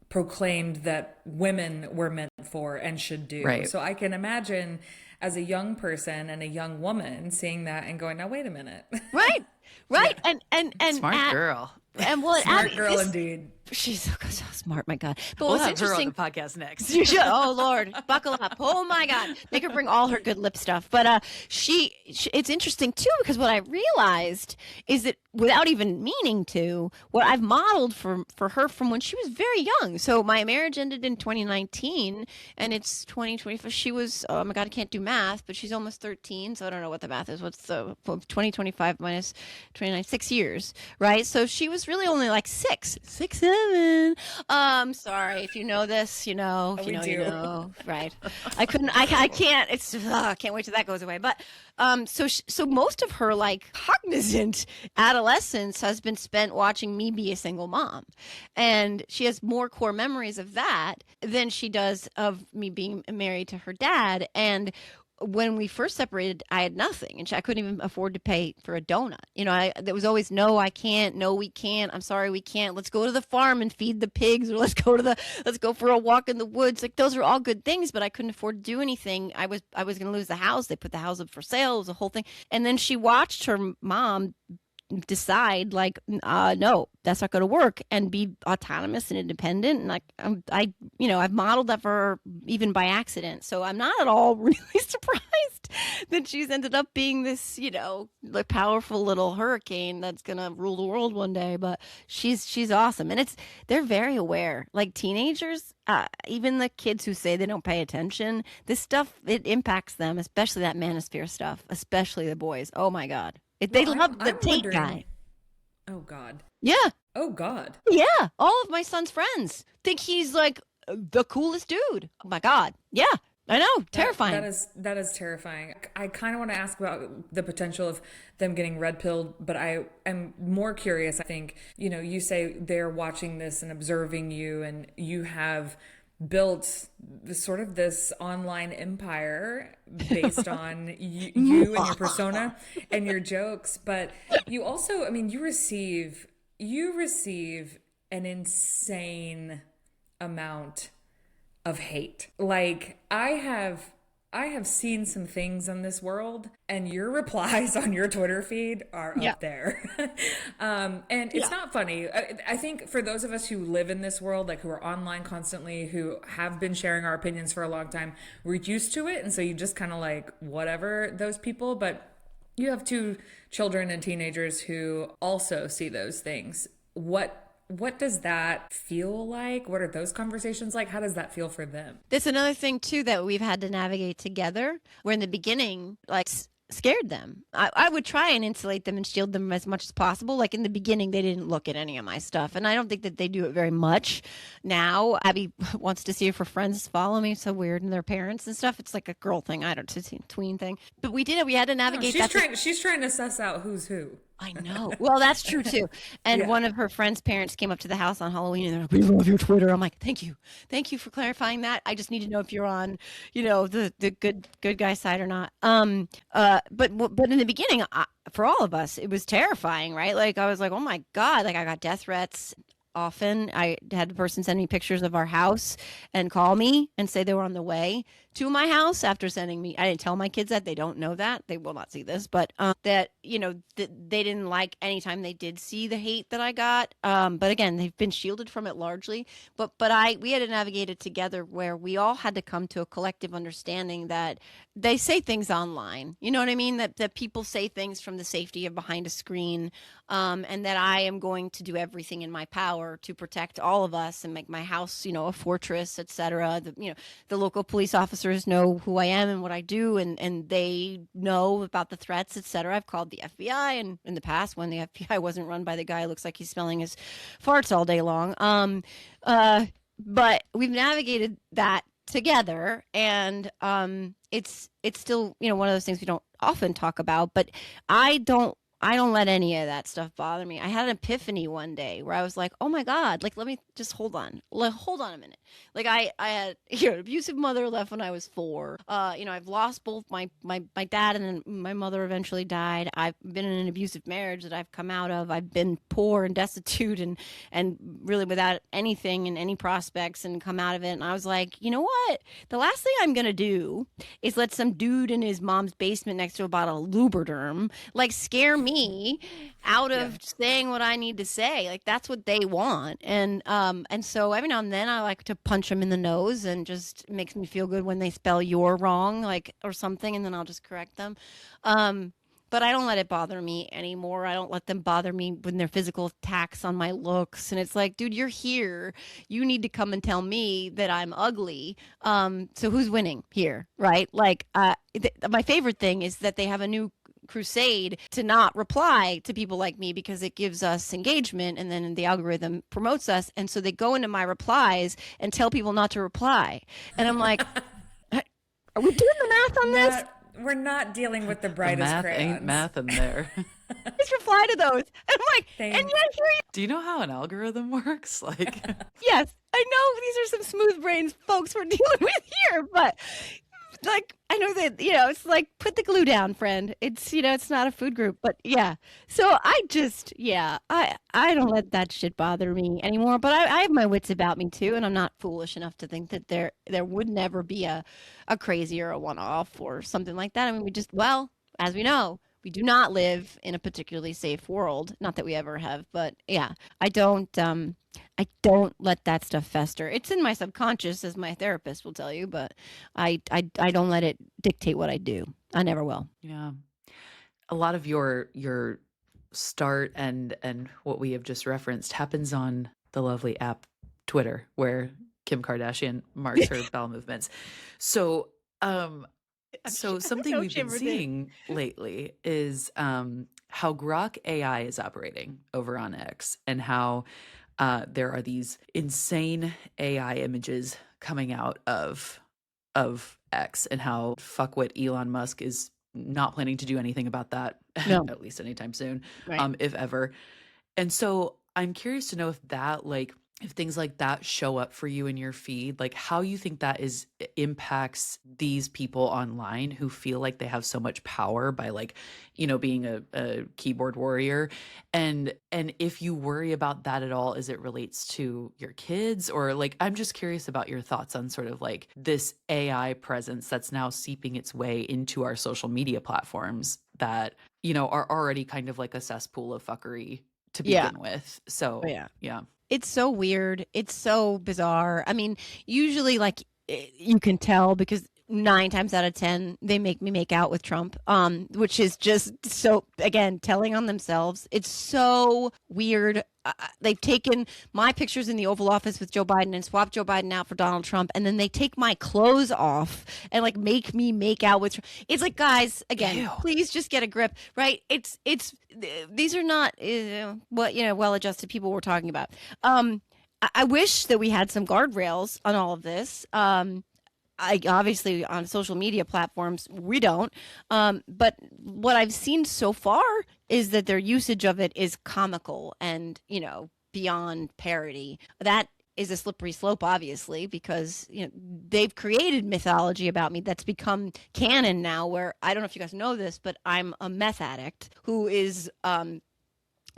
S1: proclaimed that women were meant for and should do.
S2: Right.
S1: So I can imagine as a young person and a young woman seeing that and going, "Now wait a minute."
S3: Right.
S1: Yeah.
S3: And
S2: Smart girl.
S3: And well,
S1: Smart
S3: Abby,
S1: girl indeed.
S3: She's so smart, my God. But
S2: We'll
S3: what's
S2: have her on
S3: interesting,
S2: the podcast next.
S3: you should. Oh Lord, buckle up. Oh my God, make her bring all her good lip stuff. But it's interesting too, because what I realized is that without even meaning to, what I've modeled for her from when she was very young. So my marriage ended in 2019, and it's 2025. She was, oh my God, I can't do math, but she's almost 13, so I don't know what the math is. What's the 2025 minus 29? 6 years, right? So she was really only like 7. Sorry, if you know this, you know. If you know, you know. Right. I can't. It's. I can't wait till that goes away. But so most of her like cognizant adolescence has been spent watching me be a single mom, and she has more core memories of that than she does of me being married to her dad. And when we first separated, I had nothing, and I couldn't even afford to pay for a donut. You know, there was always, no, I can't. No, we can't. I'm sorry, we can't. Let's go to the farm and feed the pigs, or let's go for a walk in the woods. Like, those are all good things, but I couldn't afford to do anything. I was going to lose the house. They put the house up for sale. It was a whole thing. And then she watched her mom decide, like, no, that's not going to work, and be autonomous and independent. And like, I've modeled that for her even by accident. So I'm not at all really surprised that she's ended up being this, like, powerful little hurricane that's going to rule the world one day. But she's awesome. And they're very aware, like teenagers, even the kids who say they don't pay attention, this stuff, it impacts them, especially that manosphere stuff, especially the boys. Oh my God. They love the Tate guy.
S1: Oh God.
S3: Yeah.
S1: Oh God.
S3: Yeah. All of my son's friends think he's like the coolest dude. Oh my God. Yeah. I know. Terrifying.
S1: That is terrifying. I kind of want to ask about the potential of them getting red pilled, but I am more curious. I think, you say they're watching this and observing you, and you have built this online empire based on you and your persona and your jokes. But you also, you receive an insane amount of hate. Like, I have seen some things in this world, and your replies on your Twitter feed are up there. And it's not funny. I think for those of us who live in this world, like, who are online constantly, who have been sharing our opinions for a long time, we're used to it. And so you just kind of like, whatever, those people. But you have 2 children and teenagers who also see those things. What does that feel like? What are those conversations like? How does that feel for them?
S3: That's another thing too that we've had to navigate together. Where in the beginning, like, scared them. I would try and insulate them and shield them as much as possible. Like, in the beginning, they didn't look at any of my stuff, and I don't think that they do it very much now. Abby wants to see if her friends follow me. So weird, and their parents and stuff. It's like a girl thing. I don't, it's a tween thing. But we had to navigate.
S1: She's trying to suss out who's who.
S3: I know. Well, that's true too. And one of her friend's parents came up to the house on Halloween, and they're like, "We love your Twitter." I'm like, "Thank you for clarifying that. I just need to know if you're on, the good guy side or not." But in the beginning, for all of us, it was terrifying, right? Like, I was like, "Oh my God!" Like, I got death threats. Often I had the person send me pictures of our house and call me and say they were on the way to my house after sending me. I didn't tell my kids that. They don't know that. They will not see this, but that they didn't like anytime they did see the hate that I got. But again, they've been shielded from it largely. But we had to navigate it together, where we all had to come to a collective understanding that they say things online. You know what I mean? That people say things from the safety of behind a screen, and that I am going to do everything in my power to protect all of us and make my house, a fortress, etc. The local police officers know who I am and what I do, and they know about the threats, etc. I've called the FBI, and in the past, when the FBI wasn't run by the guy who looks like he's smelling his farts all day long. But we've navigated that together, and it's still one of those things we don't often talk about. But I don't let any of that stuff bother me. I had an epiphany one day where I was like, "Oh my God, like, let me just hold on a minute." Like, I had an abusive mother, left when I was 4. I've lost both my dad, and then my mother eventually died. I've been in an abusive marriage that I've come out of. I've been poor and destitute and really without anything and any prospects, and come out of it. And I was like, you know what? The last thing I'm going to do is let some dude in his mom's basement next to a bottle of Lubriderm, like, scare me me out of saying what I need to say. Like that's what they want. And so every now and then I like to punch them in the nose, and just makes me feel good when they spell "you're" wrong, like, or something, and then I'll just correct them. But I don't let it bother me anymore. I don't let them bother me when their physical attacks on my looks. And it's like, dude, you're here. You need to come and tell me that I'm ugly. So who's winning here, right? Like, my favorite thing is that they have a new crusade to not reply to people like me because it gives us engagement, and then the algorithm promotes us. And so they go into my replies and tell people not to reply. And I'm like, are we doing the math on this?
S1: We're not dealing with the brightest
S2: math
S1: crayons.
S2: ain't math in there.
S3: Just reply to those. And I'm like, and yet here you.
S2: Do you know how an algorithm works? Like,
S3: Yes, I know these are some smooth brains folks we're dealing with here, but like, I know that, it's like, put the glue down, friend. It's, it's not a food group, but yeah. So I just, I don't let that shit bother me anymore, but I have my wits about me too. And I'm not foolish enough to think that there would never be a crazy or a one-off or something like that. I mean, as we know, we do not live in a particularly safe world. Not that we ever have, but yeah, I don't let that stuff fester. It's in my subconscious, as my therapist will tell you, but I don't let it dictate what I do. I never will.
S2: yeah, a lot of your start and what we have just referenced happens on the lovely app Twitter, where Kim Kardashian marks her bowel movements. So, something we've been seeing lately is how Grok AI is operating over on X, and how there are these insane AI images coming out of X, and how fuckwit Elon Musk is not planning to do anything about that, at least anytime soon,
S3: Right.
S2: If ever. And so I'm curious to know if that, like, if things like that show up for you in your feed, like how you think that impacts these people online who feel like they have so much power by, like, being a keyboard warrior, and if you worry about that at all as it relates to your kids, or, like, I'm just curious about your thoughts on sort of like this AI presence that's now seeping its way into our social media platforms that, are already kind of like a cesspool of fuckery to begin with. So yeah.
S3: It's so weird. It's so bizarre. I mean, usually, like, you can tell because 9 times out of 10 they make me make out with Trump, which is just so, again, telling on themselves. It's so weird. They've taken my pictures in the Oval Office with Joe Biden and swapped Joe Biden out for Donald Trump, and then they take my clothes off and, like, make me make out with Trump. It's like, guys, again, please just get a grip, right? It's these are not well-adjusted people we're talking about. I wish that we had some guardrails on all of this. I obviously, on social media platforms, we don't. But what I've seen so far is that their usage of it is comical and, beyond parody. That is a slippery slope, obviously, because they've created mythology about me that's become canon now, where, I don't know if you guys know this, but I'm a meth addict who is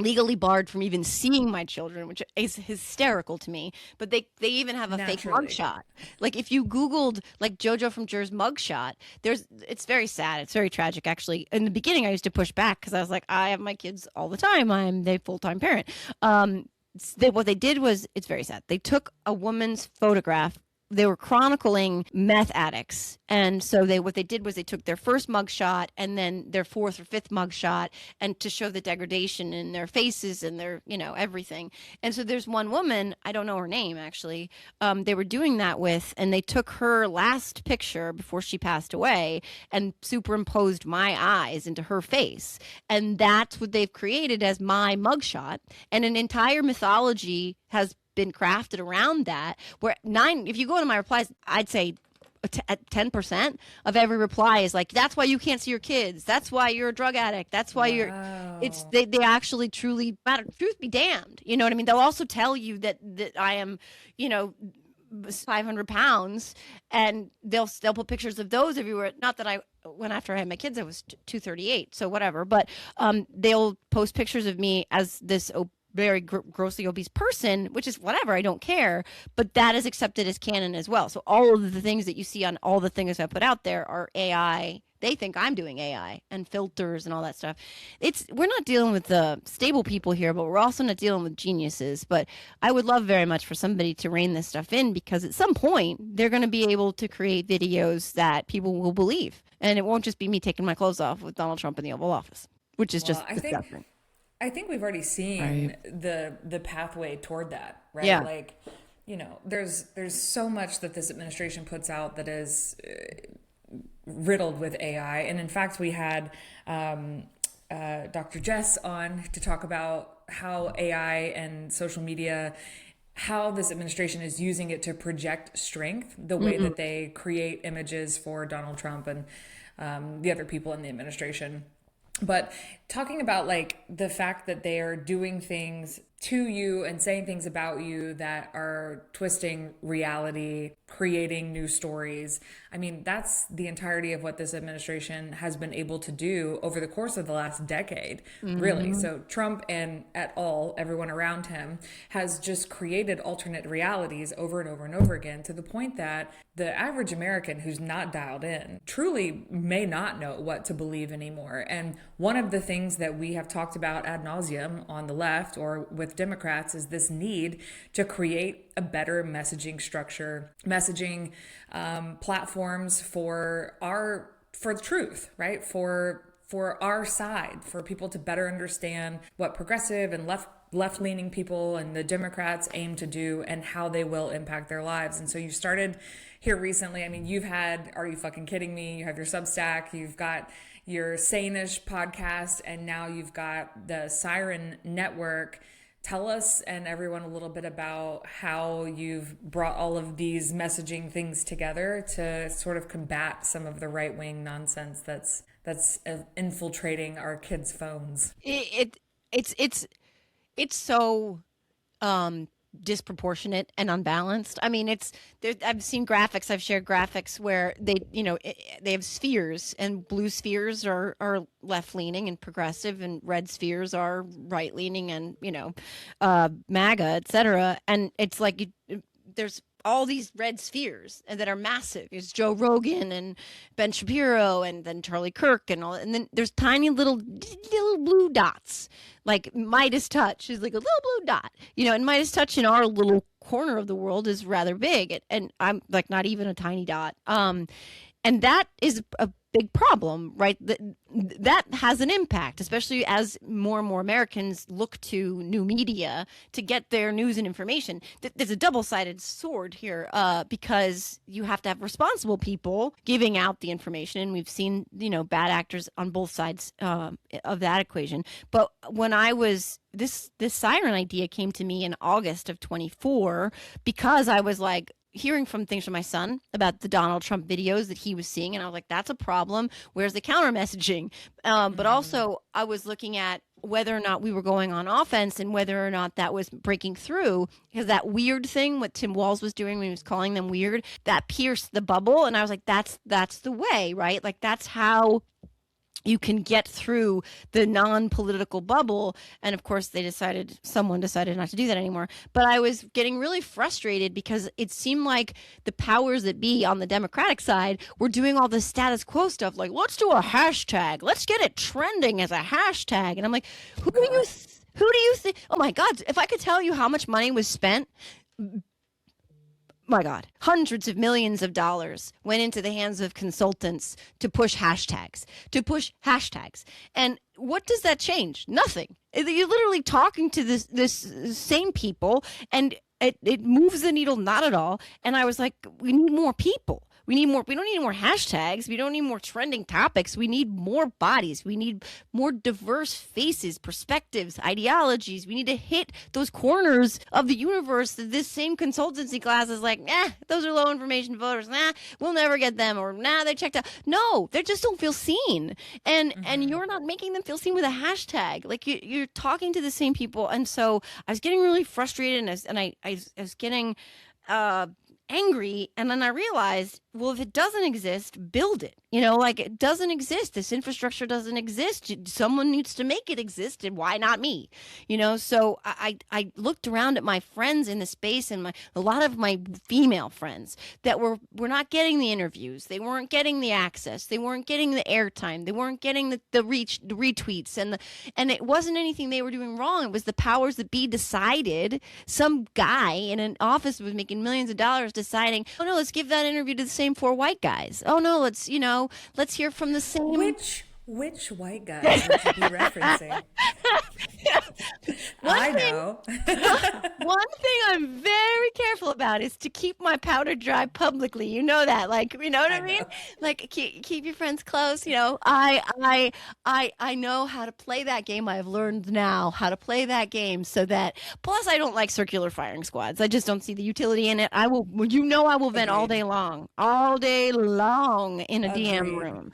S3: legally barred from even seeing my children, which is hysterical to me. But they even have a fake mugshot. Like, if you Googled, like, JoJo from Jerz mugshot, it's very sad. It's very tragic, actually. In the beginning, I used to push back because I was like, I have my kids all the time. I'm the full-time parent. What they did was, it's very sad. They took a woman's photograph. They were chronicling meth addicts. And so what they did was they took their first mugshot and then their 4th or 5th mugshot, and to show the degradation in their faces and their, everything. And so there's one woman, I don't know her name, actually, they were doing that with, and they took her last picture before she passed away and superimposed my eyes into her face. And that's what they've created as my mugshot. And an entire mythology has been crafted around that, where if you go into my replies, I'd say 10% of every reply is like, that's why you can't see your kids, that's why you're a drug addict, that's why they actually truly matter. Truth be damned, you know what I mean? They'll also tell you that I am 500 pounds, and they'll put pictures of those everywhere. Not that when after I had my kids, I was 238, so whatever, but they'll post pictures of me as this very grossly obese person, which is whatever, I don't care, but that is accepted as canon as well. So all of the things that you see on all the things I put out there are AI. They think I'm doing AI and filters and all that stuff. We're not dealing with the stable people here, but we're also not dealing with geniuses. But I would love very much for somebody to rein this stuff in, because at some point they're going to be able to create videos that people will believe, and it won't just be me taking my clothes off with Donald Trump in the Oval Office, which is just disgusting.
S1: I think we've already seen the pathway toward that, right?
S3: Yeah.
S1: Like, there's so much that this administration puts out that is riddled with AI. And in fact, we had Dr. Jess on to talk about how AI and social media, how this administration is using it to project strength, the way that they create images for Donald Trump and the other people in the administration. But talking about like the fact that they are doing things to you and saying things about you that are twisting reality, creating new stories. I mean, that's the entirety of what this administration has been able to do over the course of the last decade, really. So Trump and everyone around him has just created alternate realities over and over and over again, to the point that the average American who's not dialed in truly may not know what to believe anymore. And one of the things that we have talked about ad nauseum on the left or with Democrats is this need to create a better messaging structure, messaging platforms for the truth, right? For our side, for people to better understand what progressive and left-leaning people and the Democrats aim to do and how they will impact their lives. And so you started here recently. I mean, you've had Are You Fucking Kidding Me? You have your Substack, you've got your Sane-ish podcast, and now you've got the Siren Network. Tell us and everyone a little bit about how you've brought all of these messaging things together to sort of combat some of the right-wing nonsense that's infiltrating our kids' phones.
S3: It's so disproportionate and unbalanced. I mean, I've seen graphics, I've shared graphics where they have spheres, and blue spheres are left leaning and progressive, and red spheres are right leaning and MAGA, etc. And it's like there's all these red spheres and that are massive. There's Joe Rogan and Ben Shapiro and then Charlie Kirk and all, and then there's tiny little blue dots, like Midas Touch is like a little blue dot, and Midas Touch in our little corner of the world is rather big, and I'm like not even a tiny dot. And that is a big problem, right? That has an impact, especially as more and more Americans look to new media to get their news and information. There's a double-sided sword here, because you have to have responsible people giving out the information, and we've seen, bad actors on both sides of that equation. But when I was this Siren idea came to me in August of 24, because I was like, hearing from things from my son about the Donald Trump videos that he was seeing, and I was like, that's a problem. Where's the counter messaging? But also I was looking at whether or not we were going on offense and whether or not that was breaking through, because that weird thing, what Tim Walz was doing when he was calling them weird, that pierced the bubble. And I was like, that's the way, right? Like, that's how you can get through the non-political bubble. And of course someone decided not to do that anymore. But I was getting really frustrated because it seemed like the powers that be on the Democratic side were doing all the status quo stuff, like, let's do a hashtag, let's get it trending as a hashtag. And I'm like, who do you think? Oh my God, if I could tell you how much money was spent, my God, hundreds of millions of dollars went into the hands of consultants to push hashtags. And what does that change? Nothing. You're literally talking to this same people, and it moves the needle not at all. And I was like, we need more people. We don't need more hashtags. We don't need more trending topics. We need more bodies. We need more diverse faces, perspectives, ideologies. We need to hit those corners of the universe that this same consultancy class is like, those are low information voters. We'll never get them. Or they checked out. No, they just don't feel seen. And you're not making them feel seen with a hashtag. Like, you're talking to the same people. And so I was getting really frustrated, and I was getting angry, and then I realized well, if it doesn't exist, build it. You know, like it doesn't exist. This infrastructure doesn't exist. Someone needs to make it exist, and why not me? You know, so I looked around at my friends in the space, and a lot of my female friends that were not getting the interviews. They weren't getting the access. They weren't getting the airtime. They weren't getting the retweets, and it wasn't anything they were doing wrong. It was the powers that be decided. Some guy in an office was making millions of dollars deciding, oh no, let's give that interview to the same 4 white guys. Oh no, let's hear from the same.
S1: Which white guys would you be referencing? I know.
S3: One thing I'm very careful about is to keep my powder dry publicly. You know that, like, you know what I mean? Like, keep your friends close. You know, I know how to play that game. I've learned now how to play that game so that. Plus, I don't like circular firing squads. I just don't see the utility in it. I will vent all day long in a DM room.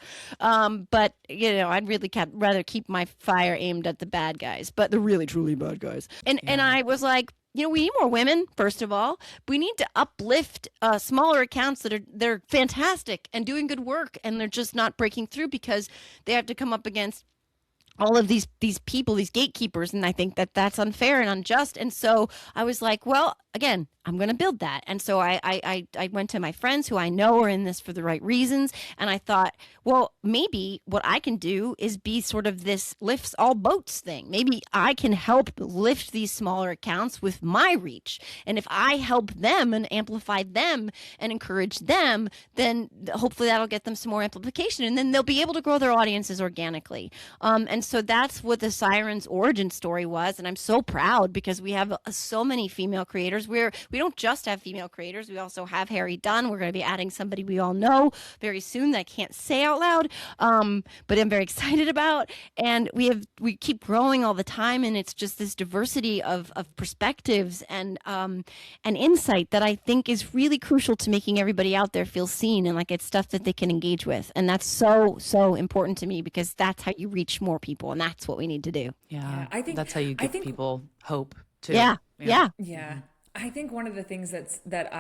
S3: But you know, I'd really rather keep my fire aimed at the bad guys, but the really truly bad guys. And I was like, you know, we need more women. First of all, we need to uplift smaller accounts they're fantastic and doing good work, and they're just not breaking through because they have to come up against all of these people, these gatekeepers, and I think that's unfair and unjust. And so I was like, well, again, I'm going to build that. And so I went to my friends who I know are in this for the right reasons. And I thought, well, maybe what I can do is be sort of this lifts all boats thing. Maybe I can help lift these smaller accounts with my reach. And if I help them and amplify them and encourage them, then hopefully that'll get them some more amplification. And then they'll be able to grow their audiences organically. And so that's what the Sirens origin story was. And I'm so proud because we have so many female creators. We don't just have female creators. We also have Harry Dunn. We're going to be adding somebody we all know very soon that I can't say out loud, but I'm very excited about. And we keep growing all the time, and it's just this diversity of perspectives and insight that I think is really crucial to making everybody out there feel seen and like it's stuff that they can engage with. And that's so important to me because that's how you reach more people, and that's what we need to do.
S2: Yeah, I think that's how you give people hope too.
S3: Yeah.
S1: I think one of the things that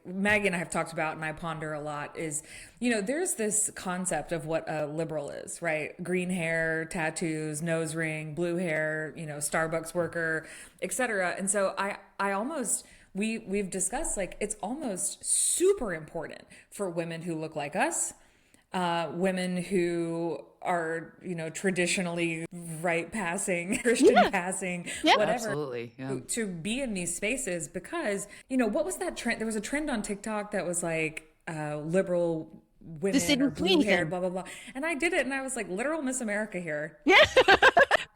S1: Maggie and I have talked about and I ponder a lot is, you know, there's this concept of what a liberal is, right? Green hair, tattoos, nose ring, blue hair, you know, Starbucks worker, etc. And so we've discussed, like, it's almost super important for women who look like us, women who are, you know, traditionally right passing, Christian passing, whatever,
S2: absolutely,
S1: to be in these spaces because, you know, what was that trend? There was a trend on TikTok that was like liberal women or blue hair, blah, blah, blah. And I did it and I was like, literal Miss America here. Yeah.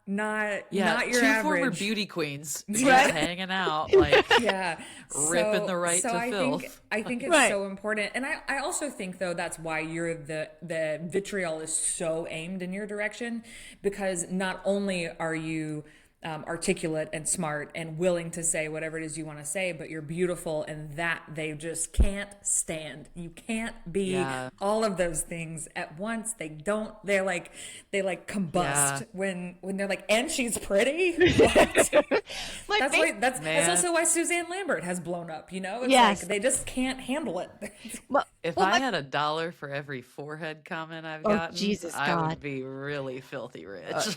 S1: Not your
S2: two
S1: average.
S2: Former beauty queens just hanging out, like ripping the right to filth.
S1: I think it's so important, and I also think though that's why the vitriol is so aimed in your direction, because not only are you articulate and smart and willing to say whatever it is you want to say, but you're beautiful, and that they just can't stand. You can't be all of those things at once. They like combust when they're like, and she's pretty. That's also why Suzanne Lambert has blown up, you know? It's like they just can't handle it.
S2: If I had $1 for every forehead comment I've gotten, I would be really filthy rich.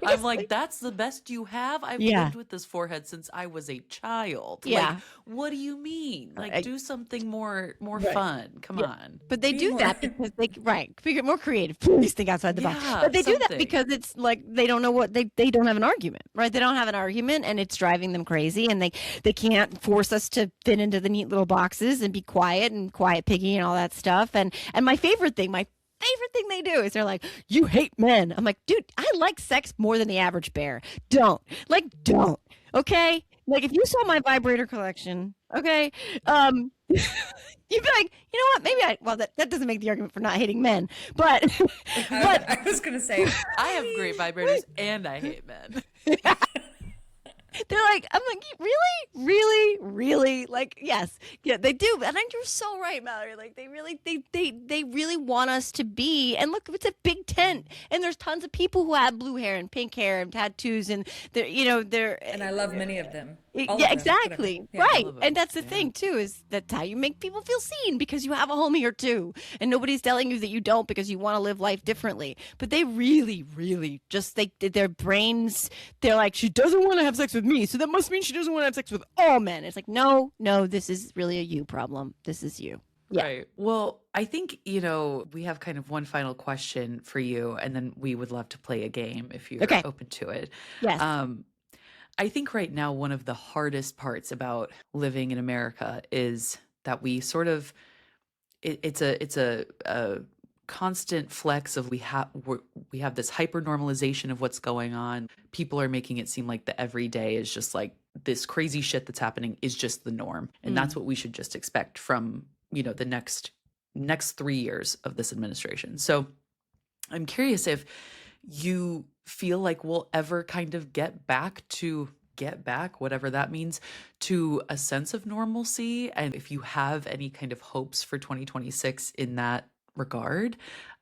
S2: I'm like, that's the best you have? I've lived with this forehead since I was a child. Yeah. Like, what do you mean? Like, do something more fun. Come on.
S3: But they do that because they more creative. Please think outside the box. But they do that because it's like they don't know what they don't have an argument, right? They don't have an argument, and it's driving them crazy, and they can't force us to fit into the neat little boxes and be quiet and quiet piggy and all that stuff. And my favorite thing they do is they're like, you hate men. I'm like, dude, I like sex more than the average bear. Don't. Okay? Like, if you saw my vibrator collection, okay, you'd be like, you know what, maybe that doesn't make the argument for not hating men, but
S1: I was going to say,
S2: I have great vibrators and I hate men.
S3: They're like, I'm like, really? Like, yes. Yeah, they do. And you're so right, Mallory. Like, they really want us to be, and look, it's a big tent. And there's tons of people who have blue hair and pink hair and tattoos, and they're.
S1: And I love many of them. All
S3: Yeah,
S1: of them, whatever.
S3: exactly.
S1: Yeah.
S3: Right.
S2: All of
S3: And
S2: them.
S3: that's the thing too, is that's how you make people feel seen because you have a home here too. And nobody's telling you that you don't because you want to live life differently. But they really, really just their brains, they're like, she doesn't want to have sex with me, so that must mean she doesn't want to have sex with all men. It's like, no, this is really a you problem. This is you. Yeah.
S2: Right. Well, I think, we have kind of one final question for you, and then we would love to play a game if you're
S3: Okay.
S2: open to it.
S3: Yes.
S2: I think right now one of the hardest parts about living in America is that we sort of it's a constant flex of we have this hyper normalization of what's going on. People are making it seem like the everyday is just like this crazy shit that's happening is just the norm, and that's what we should just expect from the next 3 years of this administration. So I'm curious if you feel like we'll ever kind of get back, whatever that means, to a sense of normalcy, and if you have any kind of hopes for 2026 in that regard.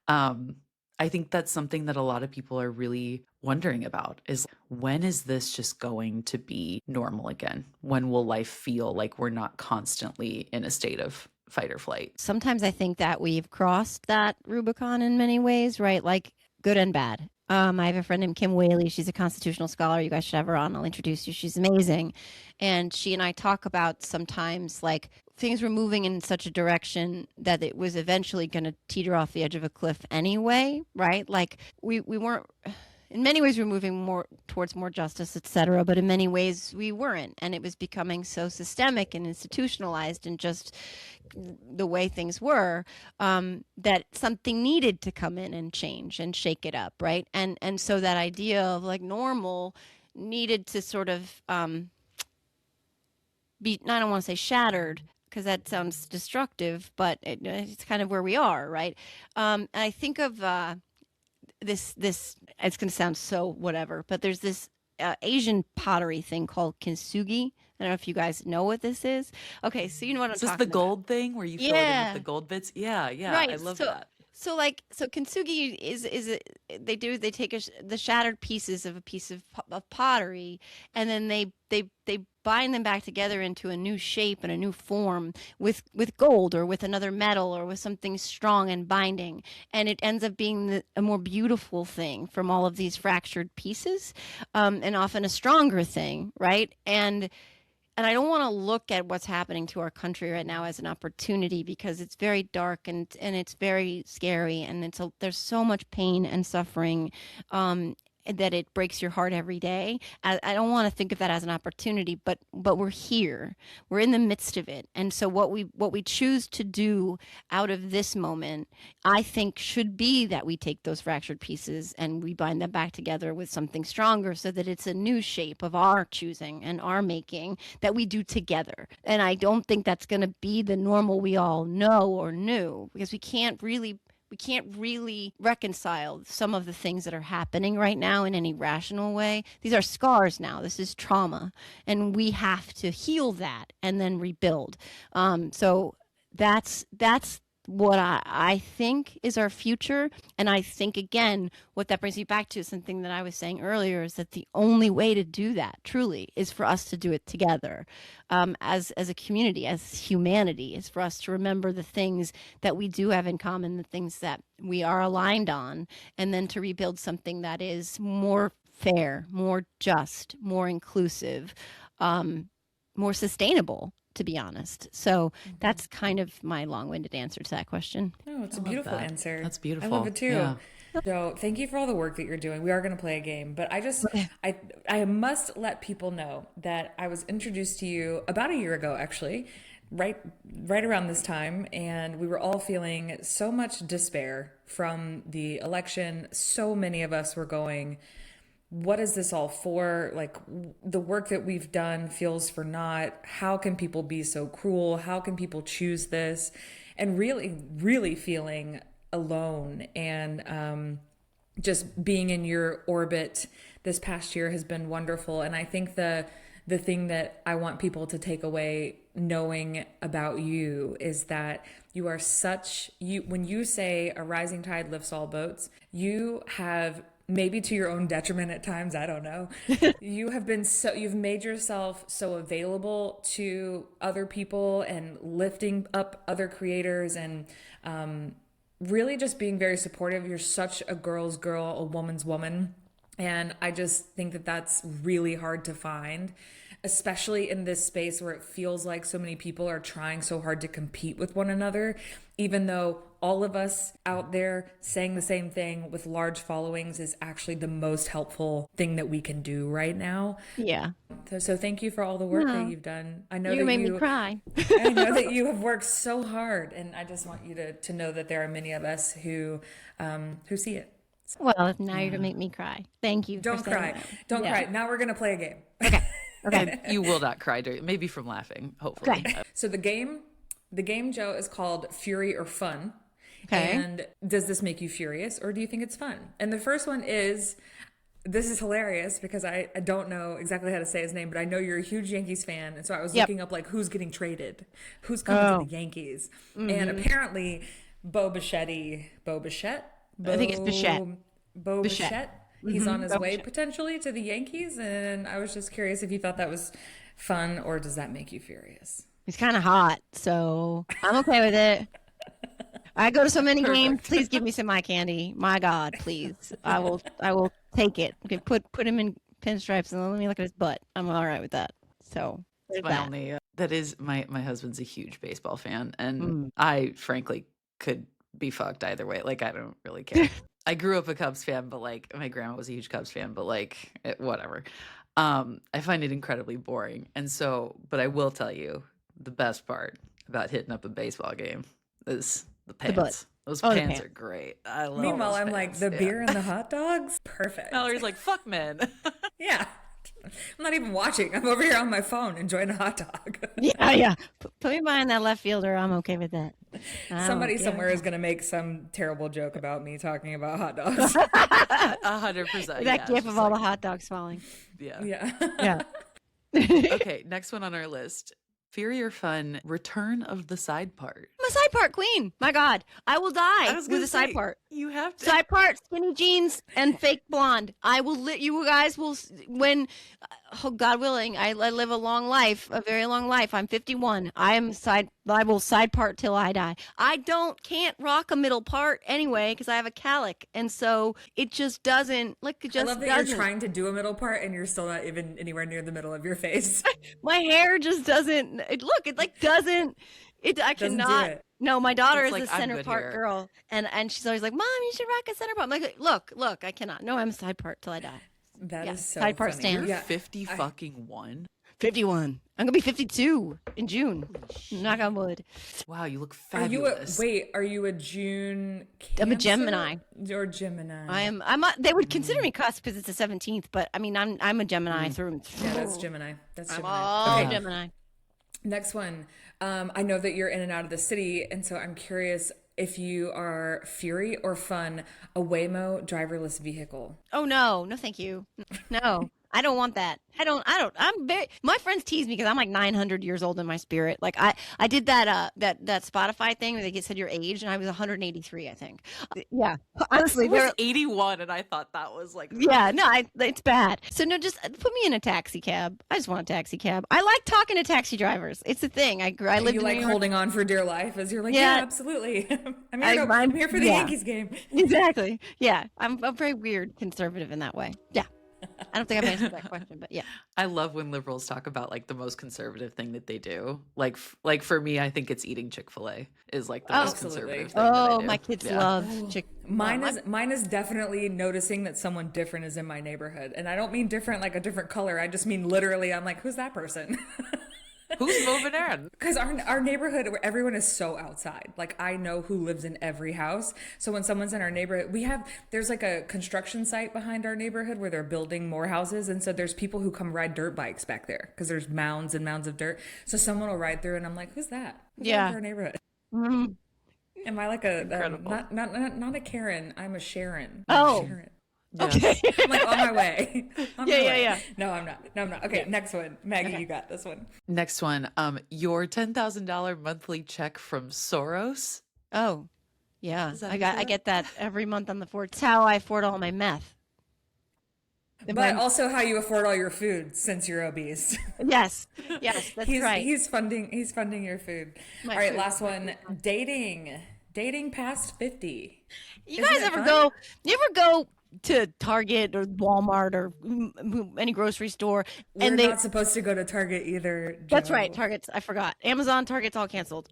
S2: I think that's something that a lot of people are really wondering about, is when is this just going to be normal again? When will life feel like we're not constantly in a state of fight or flight?
S3: Sometimes I think that we've crossed that Rubicon in many ways, right? Like good and bad. I have a friend named Kim Whaley. She's a constitutional scholar. You guys should have her on. I'll introduce you. She's amazing. And she and I talk about sometimes like things were moving in such a direction that it was eventually going to teeter off the edge of a cliff anyway, right? Like we weren't, in many ways, we're moving more towards more justice, et cetera, but in many ways we weren't. And it was becoming so systemic and institutionalized and just the way things were, that something needed to come in and change and shake it up, right? And so that idea of like normal needed to sort of be, I don't want to say shattered because that sounds destructive, but it's kind of where we are, right? And I think of this it's going to sound so whatever, but there's this Asian pottery thing called Kintsugi. I don't know if you guys know what this is. Okay, so you know what I'm
S2: Is this
S3: talking
S2: the gold thing where you fill it in with the gold bits? Yeah,
S3: Right.
S2: I love that.
S3: So Kintsugi they take the shattered pieces of a piece of pottery, and then they bind them back together into a new shape and a new form with gold or with another metal or with something strong and binding, and it ends up being a more beautiful thing from all of these fractured pieces, and often a stronger thing, right? And I don't want to look at what's happening to our country right now as an opportunity because it's very dark and it's very scary, and there's so much pain and suffering that it breaks your heart every day. I don't want to think of that as an opportunity, but we're here. We're in the midst of it. And so what we choose to do out of this moment, I think should be that we take those fractured pieces and we bind them back together with something stronger so that it's a new shape of our choosing and our making that we do together. And I don't think that's going to be the normal we all know or knew, because we can't really reconcile some of the things that are happening right now in any rational way. These are scars now. This is trauma. And we have to heal that and then rebuild. So that's what I think is our future. And I think, again, what that brings me back to is something that I was saying earlier, is that the only way to do that truly is for us to do it together, as a community, as humanity, is for us to remember the things that we do have in common, the things that we are aligned on, and then to rebuild something that is more fair, more just, more inclusive, more sustainable, to be honest. So that's kind of my long-winded answer to that question.
S1: Oh, it's a beautiful
S2: that.
S1: answer.
S2: That's beautiful.
S1: I love it too.
S2: Yeah.
S1: So thank you for all the work that you're doing. We are going to play a game, but I must let people know that I was introduced to you about a year ago, actually, right around this time, and we were all feeling so much despair from the election. So many of us were going, what is this all for? Like, the work that we've done feels for naught. How can people be so cruel? How can people choose this? And really, really feeling alone. And just being in your orbit this past year has been wonderful. And I think the thing that I want people to take away knowing about you is that you are when you say a rising tide lifts all boats, you have maybe to your own detriment at times, I don't know. You've made yourself so available to other people and lifting up other creators and really just being very supportive. You're such a girl's girl, a woman's woman. And I just think that that's really hard to find, especially in this space where it feels like so many people are trying so hard to compete with one another, even though all of us out there saying the same thing with large followings is actually the most helpful thing that we can do right now.
S3: Yeah.
S1: So thank you for all the work that you've done. I know
S3: You
S1: that
S3: made me cry.
S1: I know that you have worked so hard, and I just want you to know that there are many of us who see it.
S3: Well, now you're gonna make me cry. Thank you.
S1: Don't cry. Don't cry. Now we're gonna play a game.
S2: And you will not cry during, maybe from laughing, hopefully.
S3: Okay.
S1: So the game, Joe, is called Fury or Fun.
S3: Okay.
S1: And does this make you furious or do you think it's fun? And the first one is, this is hilarious because I don't know exactly how to say his name, but I know you're a huge Yankees fan. And so I was looking up like who's getting traded, who's coming to the Yankees. And apparently Bichette?
S3: I think it's Bichette.
S1: Bichette. He's on his way potentially to the Yankees. And I was just curious if you thought that was fun or does that make you furious?
S3: He's kind of hot, so I'm okay with it. I go to so many games. Please give me some eye candy. My God, please. I will take it. Okay, put him in pinstripes and let me look at his butt. I'm all right with that. So there's
S2: My
S3: that.
S2: only that is my husband's a huge baseball fan, and I frankly could be fucked either way. Like, I don't really care. I grew up a Cubs fan, but like my grandma was a huge Cubs fan, but like whatever. I find it incredibly boring, and so, but I will tell you the best part about hitting up a baseball game is the pants.
S3: butt.
S2: Those
S3: Oh, the
S2: pants
S3: pants.
S2: are great. I love.
S1: Meanwhile,
S2: those
S1: I'm like,
S2: pants.
S1: the beer and the hot dogs? Perfect.
S2: Mallory's like, fuck men.
S1: Yeah. I'm not even watching. I'm over here on my phone enjoying a hot dog.
S3: Yeah. Put me behind that left fielder. I'm okay with that.
S1: Somebody somewhere is going to make some terrible joke about me talking about hot dogs.
S2: 100%.
S3: That
S2: yeah,
S3: gif
S2: just
S3: of all
S2: like,
S3: the hot dogs falling.
S2: yeah.
S1: Yeah.
S3: Yeah.
S2: Okay, next one on our list. Fury or Fun, Return of the Side Part.
S3: I'm a side part queen. My God, I will die
S2: I was
S3: with
S2: gonna
S3: a side
S2: say,
S3: part.
S2: You have to.
S3: Side part, skinny jeans, and fake blonde. I will. You guys will. When, oh God willing, I live a long life, a very long life. I'm 51. I will side part till I die. I can't rock a middle part anyway because I have a calic, and so it just doesn't. Like, it just
S1: I love that
S3: doesn't.
S1: you're trying to do a middle part and you're still not even anywhere near the middle of your face.
S3: My hair just doesn't. It like doesn't. I
S1: Doesn't do
S3: cannot.
S1: it.
S3: No, my daughter
S2: It's
S3: is
S2: like,
S3: a
S2: I'm
S3: center
S2: good
S3: part
S2: here.
S3: girl, and she's always like, "Mom, you should rock a center part." I'm like, look, I cannot. No, I'm a side part till I die.
S1: That is so
S3: side part
S1: funny.
S3: stand.
S2: You're
S1: Yeah.
S2: 50 fucking one.
S3: 51. I'm gonna be 52 in June. Knock on wood.
S2: Wow, you look
S1: Are you a,
S2: fabulous.
S1: are you a June
S3: I'm a
S1: Cancer
S3: Gemini.
S1: or Gemini?
S3: I'm. They would consider me cusp because it's the 17th, but I mean, I'm a Gemini through and through.
S1: Yeah, that's Gemini. That's
S3: I'm
S1: Gemini.
S3: all
S1: Okay.
S3: Gemini.
S1: Next one. I know that you're in and out of the city, and so I'm curious if you are Fury or Fun, a Waymo driverless vehicle.
S3: Oh no, thank you. No, I don't want that. My friends tease me because I'm like 900 years old in my spirit. Like I did that Spotify thing where they said your age, and I was 183, I think. Yeah, honestly,
S2: I was 81 and I thought that was like
S3: yeah, no, it's bad. So no, just put me in a taxi cab. I just want a taxi cab. I like talking to taxi drivers. It's a thing. I lived
S1: You
S3: in
S1: like
S3: New York.
S1: holding on for dear life as you're like,
S3: Yeah.
S1: yeah, absolutely. I'm
S3: I-
S1: here, I'm here for the
S3: yeah.
S1: Yankees game.
S3: Exactly. Yeah, I'm very weird conservative in that way. Yeah, I don't think I've answered that question, but yeah.
S2: I love when liberals talk about like the most conservative thing that they do. Like for me, I think it's eating Chick-fil-A is like the most
S1: Absolutely.
S2: conservative thing that I
S3: Oh,
S2: do.
S3: my kids
S2: Yeah.
S3: love chick.
S1: Mine is definitely noticing that someone different is in my neighborhood. And I don't mean different like a different color. I just mean literally I'm like, who's that person?
S2: Who's moving in?
S1: Because our neighborhood, where everyone is so outside. Like, I know who lives in every house. So when someone's in our neighborhood, there's like a construction site behind our neighborhood where they're building more houses. And so there's people who come ride dirt bikes back there because there's mounds and mounds of dirt. So someone will ride through and I'm like, who's that? Who's
S3: Yeah.
S1: that in our neighborhood?
S3: Mhm.
S1: Am I like a,
S2: Incredible.
S1: not a Karen, I'm a Sharon.
S3: Oh.
S1: Sharon.
S3: Okay.
S1: I'm like on my way. On my
S3: Yeah,
S1: way.
S3: yeah.
S1: No, I'm not. Okay, next one. Maggie, you got this one.
S2: Next one, your $10,000 monthly check from Soros.
S3: Oh, yeah.
S2: Is that
S3: I
S2: how you say
S3: get that every month on the 4th. It's how I afford all my meth.
S1: But also how you afford all your food since you're obese.
S3: Yes, that's right.
S1: He's funding your food.
S3: My
S1: All right,
S3: food.
S1: last one. Dating past 50.
S3: You
S1: Isn't
S3: guys
S1: it
S3: ever
S1: fun?
S3: go? You ever go to Target or Walmart or any grocery store
S1: We're not supposed to go to Target either,
S3: That's
S1: Joe.
S3: right, Target's. I forgot. Amazon, Target's all canceled.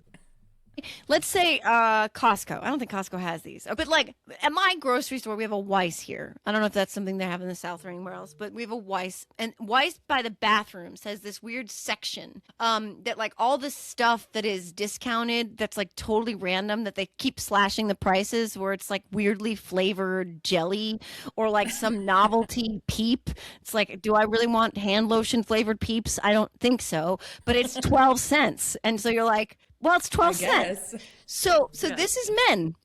S3: Let's say Costco. I don't think Costco has these. But like at my grocery store, we have a Weiss here. I don't know if that's something they have in the South or anywhere else, but we have a Weiss. And Weiss by the bathrooms has this weird section that like all this stuff that is discounted, that's like totally random, that they keep slashing the prices, where it's like weirdly flavored jelly or like some novelty peep. It's like, do I really want hand lotion flavored peeps? I don't think so. But it's 12 cents. And so you're like, well, it's 12 cents. So this is men.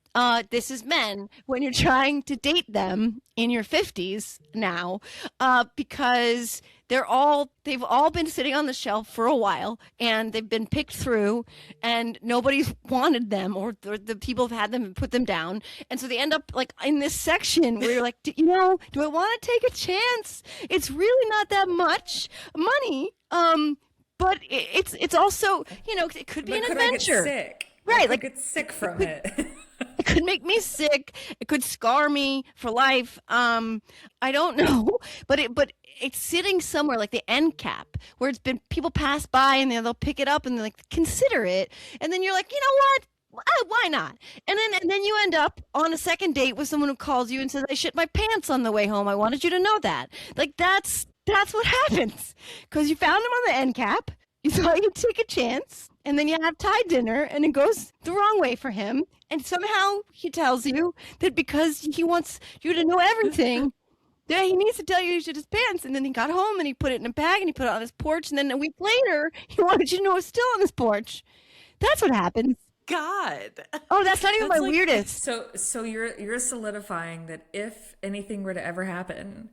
S3: This is men when you're trying to date them in your 50s now, because they've all been sitting on the shelf for a while, and they've been picked through, and nobody's wanted them, or the people have had them and put them down, and so they end up like in this section where you're like, do I want to take a chance? It's really not that much money. But it's also, it could be an adventure.
S1: I get sick?
S3: Right,
S1: like get sick from it.
S3: It could make me sick. It could scar me for life. I don't know, but it's sitting somewhere like the end cap where it's been, people pass by and they'll pick it up and they're like, consider it, and then you're like, you know what? Why not? And then you end up on a second date with someone who calls you and says, I shit my pants on the way home. I wanted you to know that. Like that's what happens, because you found him on the end cap. You thought you'd take a chance, and then you have Thai dinner, and it goes the wrong way for him. And somehow he tells you that because he wants you to know everything, that he needs to tell you shit his pants. And then he got home and he put it in a bag and he put it on his porch. And then a week later, he wanted you to know it was still on his porch. That's what happens.
S2: God.
S3: Oh, that's not even my
S2: like-
S3: weirdest.
S1: So you're solidifying that if anything were to ever happen,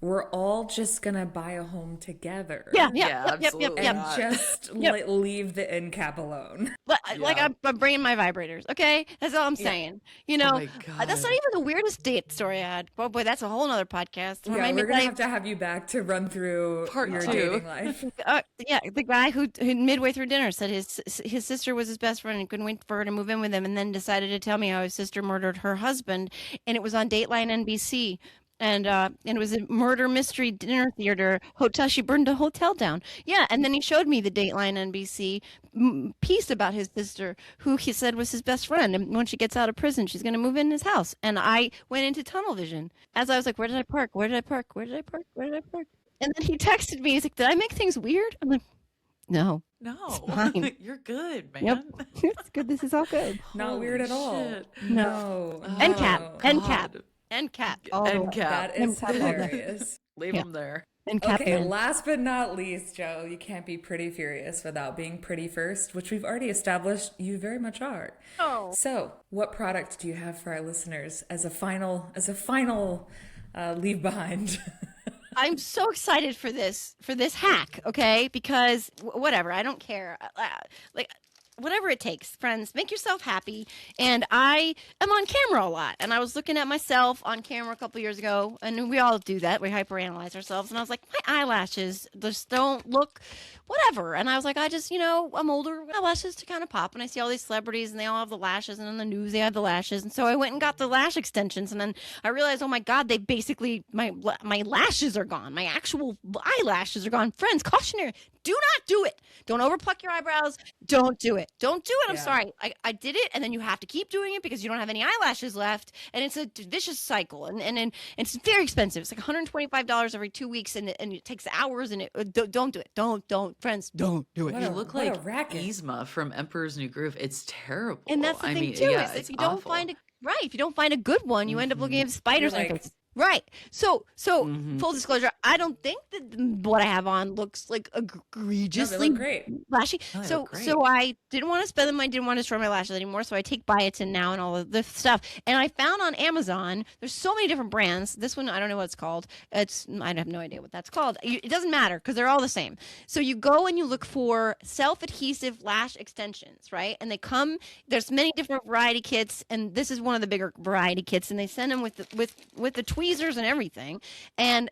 S1: we're all just gonna buy a home together.
S3: Yeah,
S2: absolutely
S1: And
S2: not.
S1: just leave the end cap alone.
S3: Like I'm bringing my vibrators, okay? That's all I'm saying.
S2: my
S3: That's not even the weirdest date story I had. Oh boy, that's a whole nother podcast. Or
S1: Yeah,
S3: maybe
S1: we're gonna
S3: like-
S1: have to have you back to run through
S2: Part
S1: your
S2: two.
S1: dating life.
S3: The guy who midway through dinner said his sister was his best friend and couldn't wait for her to move in with him, and then decided to tell me how his sister murdered her husband, and it was on Dateline NBC. And it was a murder mystery dinner theater hotel. She burned a hotel down. Yeah, and then he showed me the Dateline NBC piece about his sister, who he said was his best friend. And when she gets out of prison, she's going to move in his house. And I went into tunnel vision as I was like, where did I park? Where did I park? Where did I park? Where did I park? And then he texted me. He's like, did I make things weird? I'm like, no.
S2: No,
S3: fine.
S2: you're good, man.
S3: Yep. It's good. This is all good.
S1: Not
S2: Holy
S1: weird at all.
S2: shit.
S1: No.
S3: End cap.
S1: no.
S3: End
S2: God.
S3: cap. End cap. Oh,
S2: End cap.
S1: That is
S3: End cap.
S1: hilarious.
S2: Leave
S3: Yeah.
S2: them there.
S3: End cap.
S1: Okay,
S3: man.
S1: last but not least, Joe, you can't be pretty furious without being pretty first, which we've already established you very much are.
S3: Oh.
S1: So, what product do you have for our listeners as a final leave behind?
S3: I'm so excited for this hack, okay? Because whatever, I don't care. Like whatever it takes, friends, make yourself happy. And I am on camera a lot, and I was looking at myself on camera a couple years ago, and we all do that. We hyperanalyze ourselves, and I was like, my eyelashes just don't look whatever. And I was like, I'm older, eyelashes to kind of pop, and I see all these celebrities, and they all have the lashes, and on the news they have the lashes, and so I went and got the lash extensions, and then I realized, oh my God, they basically, my lashes are gone. My actual eyelashes are gone. Friends, cautionary, do not do it. Don't overpluck your eyebrows. Don't do it. Don't do it. I'm sorry. I did it, and then you have to keep doing it because you don't have any eyelashes left, and it's a vicious cycle, and it's very expensive. It's like $125 every 2 weeks, and it takes hours, and don't do it. Don't, friends, don't do it.
S1: What
S2: You
S1: a-
S2: look
S1: what a
S2: like
S1: racket.
S2: Yzma from Emperor's New Groove. It's terrible.
S3: And that's the
S2: I
S3: thing
S2: mean,
S3: too,
S2: yeah,
S3: is
S2: it's
S3: if you don't
S2: awful.
S3: find if you don't find a good one, you end up looking at spiders
S1: You're
S3: on your
S1: like-
S3: face. Right. So full disclosure, I don't think that what I have on looks like
S1: No,
S3: egregiously
S1: they look great.
S3: lashy.
S2: Oh, they
S3: So
S2: look great.
S3: so I didn't want to spend them. I didn't want to destroy my lashes anymore. So I take biotin now and all of this stuff. And I found on Amazon, there's so many different brands. This one, I don't know what it's called. I have no idea what that's called. It doesn't matter because they're all the same. So you go and you look for self-adhesive lash extensions, right? And they come. There's many different variety kits, and this is one of the bigger variety kits. And they send them with the tweezers. tweezers and everything. And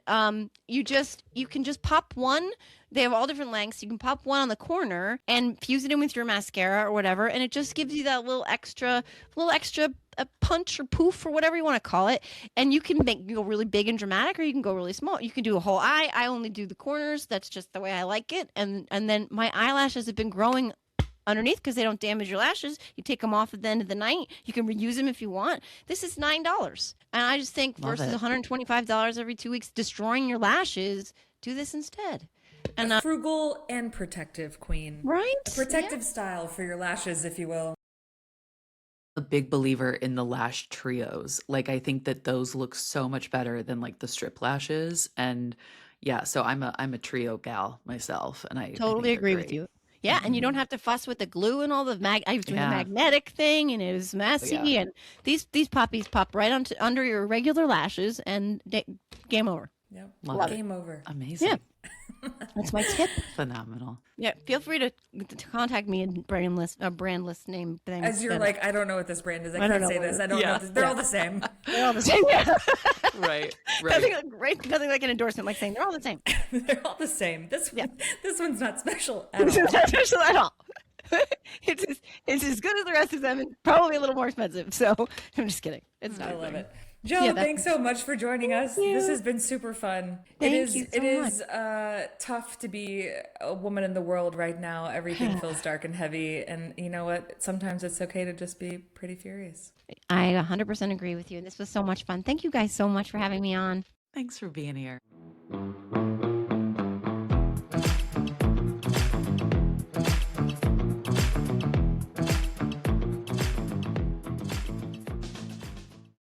S3: you can just pop one. They have all different lengths. You can pop one on the corner and fuse it in with your mascara or whatever, and it just gives you that little extra a punch or poof or whatever you want to call it. And you can go really big and dramatic, or you can go really small. You can do a whole eye. I only do the corners. That's just the way I like it. And then my eyelashes have been growing underneath because they don't damage your lashes. You take them off at the end of the night. You can reuse them if you want. This is $9. And I just think versus $125 every 2 weeks destroying your lashes, do this instead. And
S1: a frugal and protective queen.
S3: Right?
S1: A protective style for your lashes, if you will.
S2: A big believer in the lash trios. Like, I think that those look so much better than like the strip lashes. And yeah, so I'm a trio gal myself, and I
S3: totally agree with you. Yeah, and you don't have to fuss with the glue and all the I was doing the magnetic thing, and it was messy. And these puppies pop right under your regular lashes, and game over.
S1: Yep. Game over.
S2: Amazing.
S3: Yeah. That's my tip.
S2: Phenomenal.
S3: Yeah, feel free to contact me and brand list name things.
S1: As you're like, I don't know what this brand is. I can't say this. I don't know. They're all the same.
S3: They're all the same. Yeah.
S2: Right.
S3: Nothing like an endorsement, like saying they're all the same.
S1: They're all the same. This one's not special at all.
S3: It's not special at all. It's as good as the rest of them, and probably a little more expensive. So I'm just kidding. It's not.
S1: I love it. Joe, thanks so much for joining us. This has been super fun.
S3: Thank you so
S1: much. It is tough to be a woman in the world right now. Everything feels dark and heavy. And you know what? Sometimes it's okay to just be pretty furious.
S3: I 100% agree with you. This was so much fun. Thank you guys so much for having me on.
S2: Thanks for being here.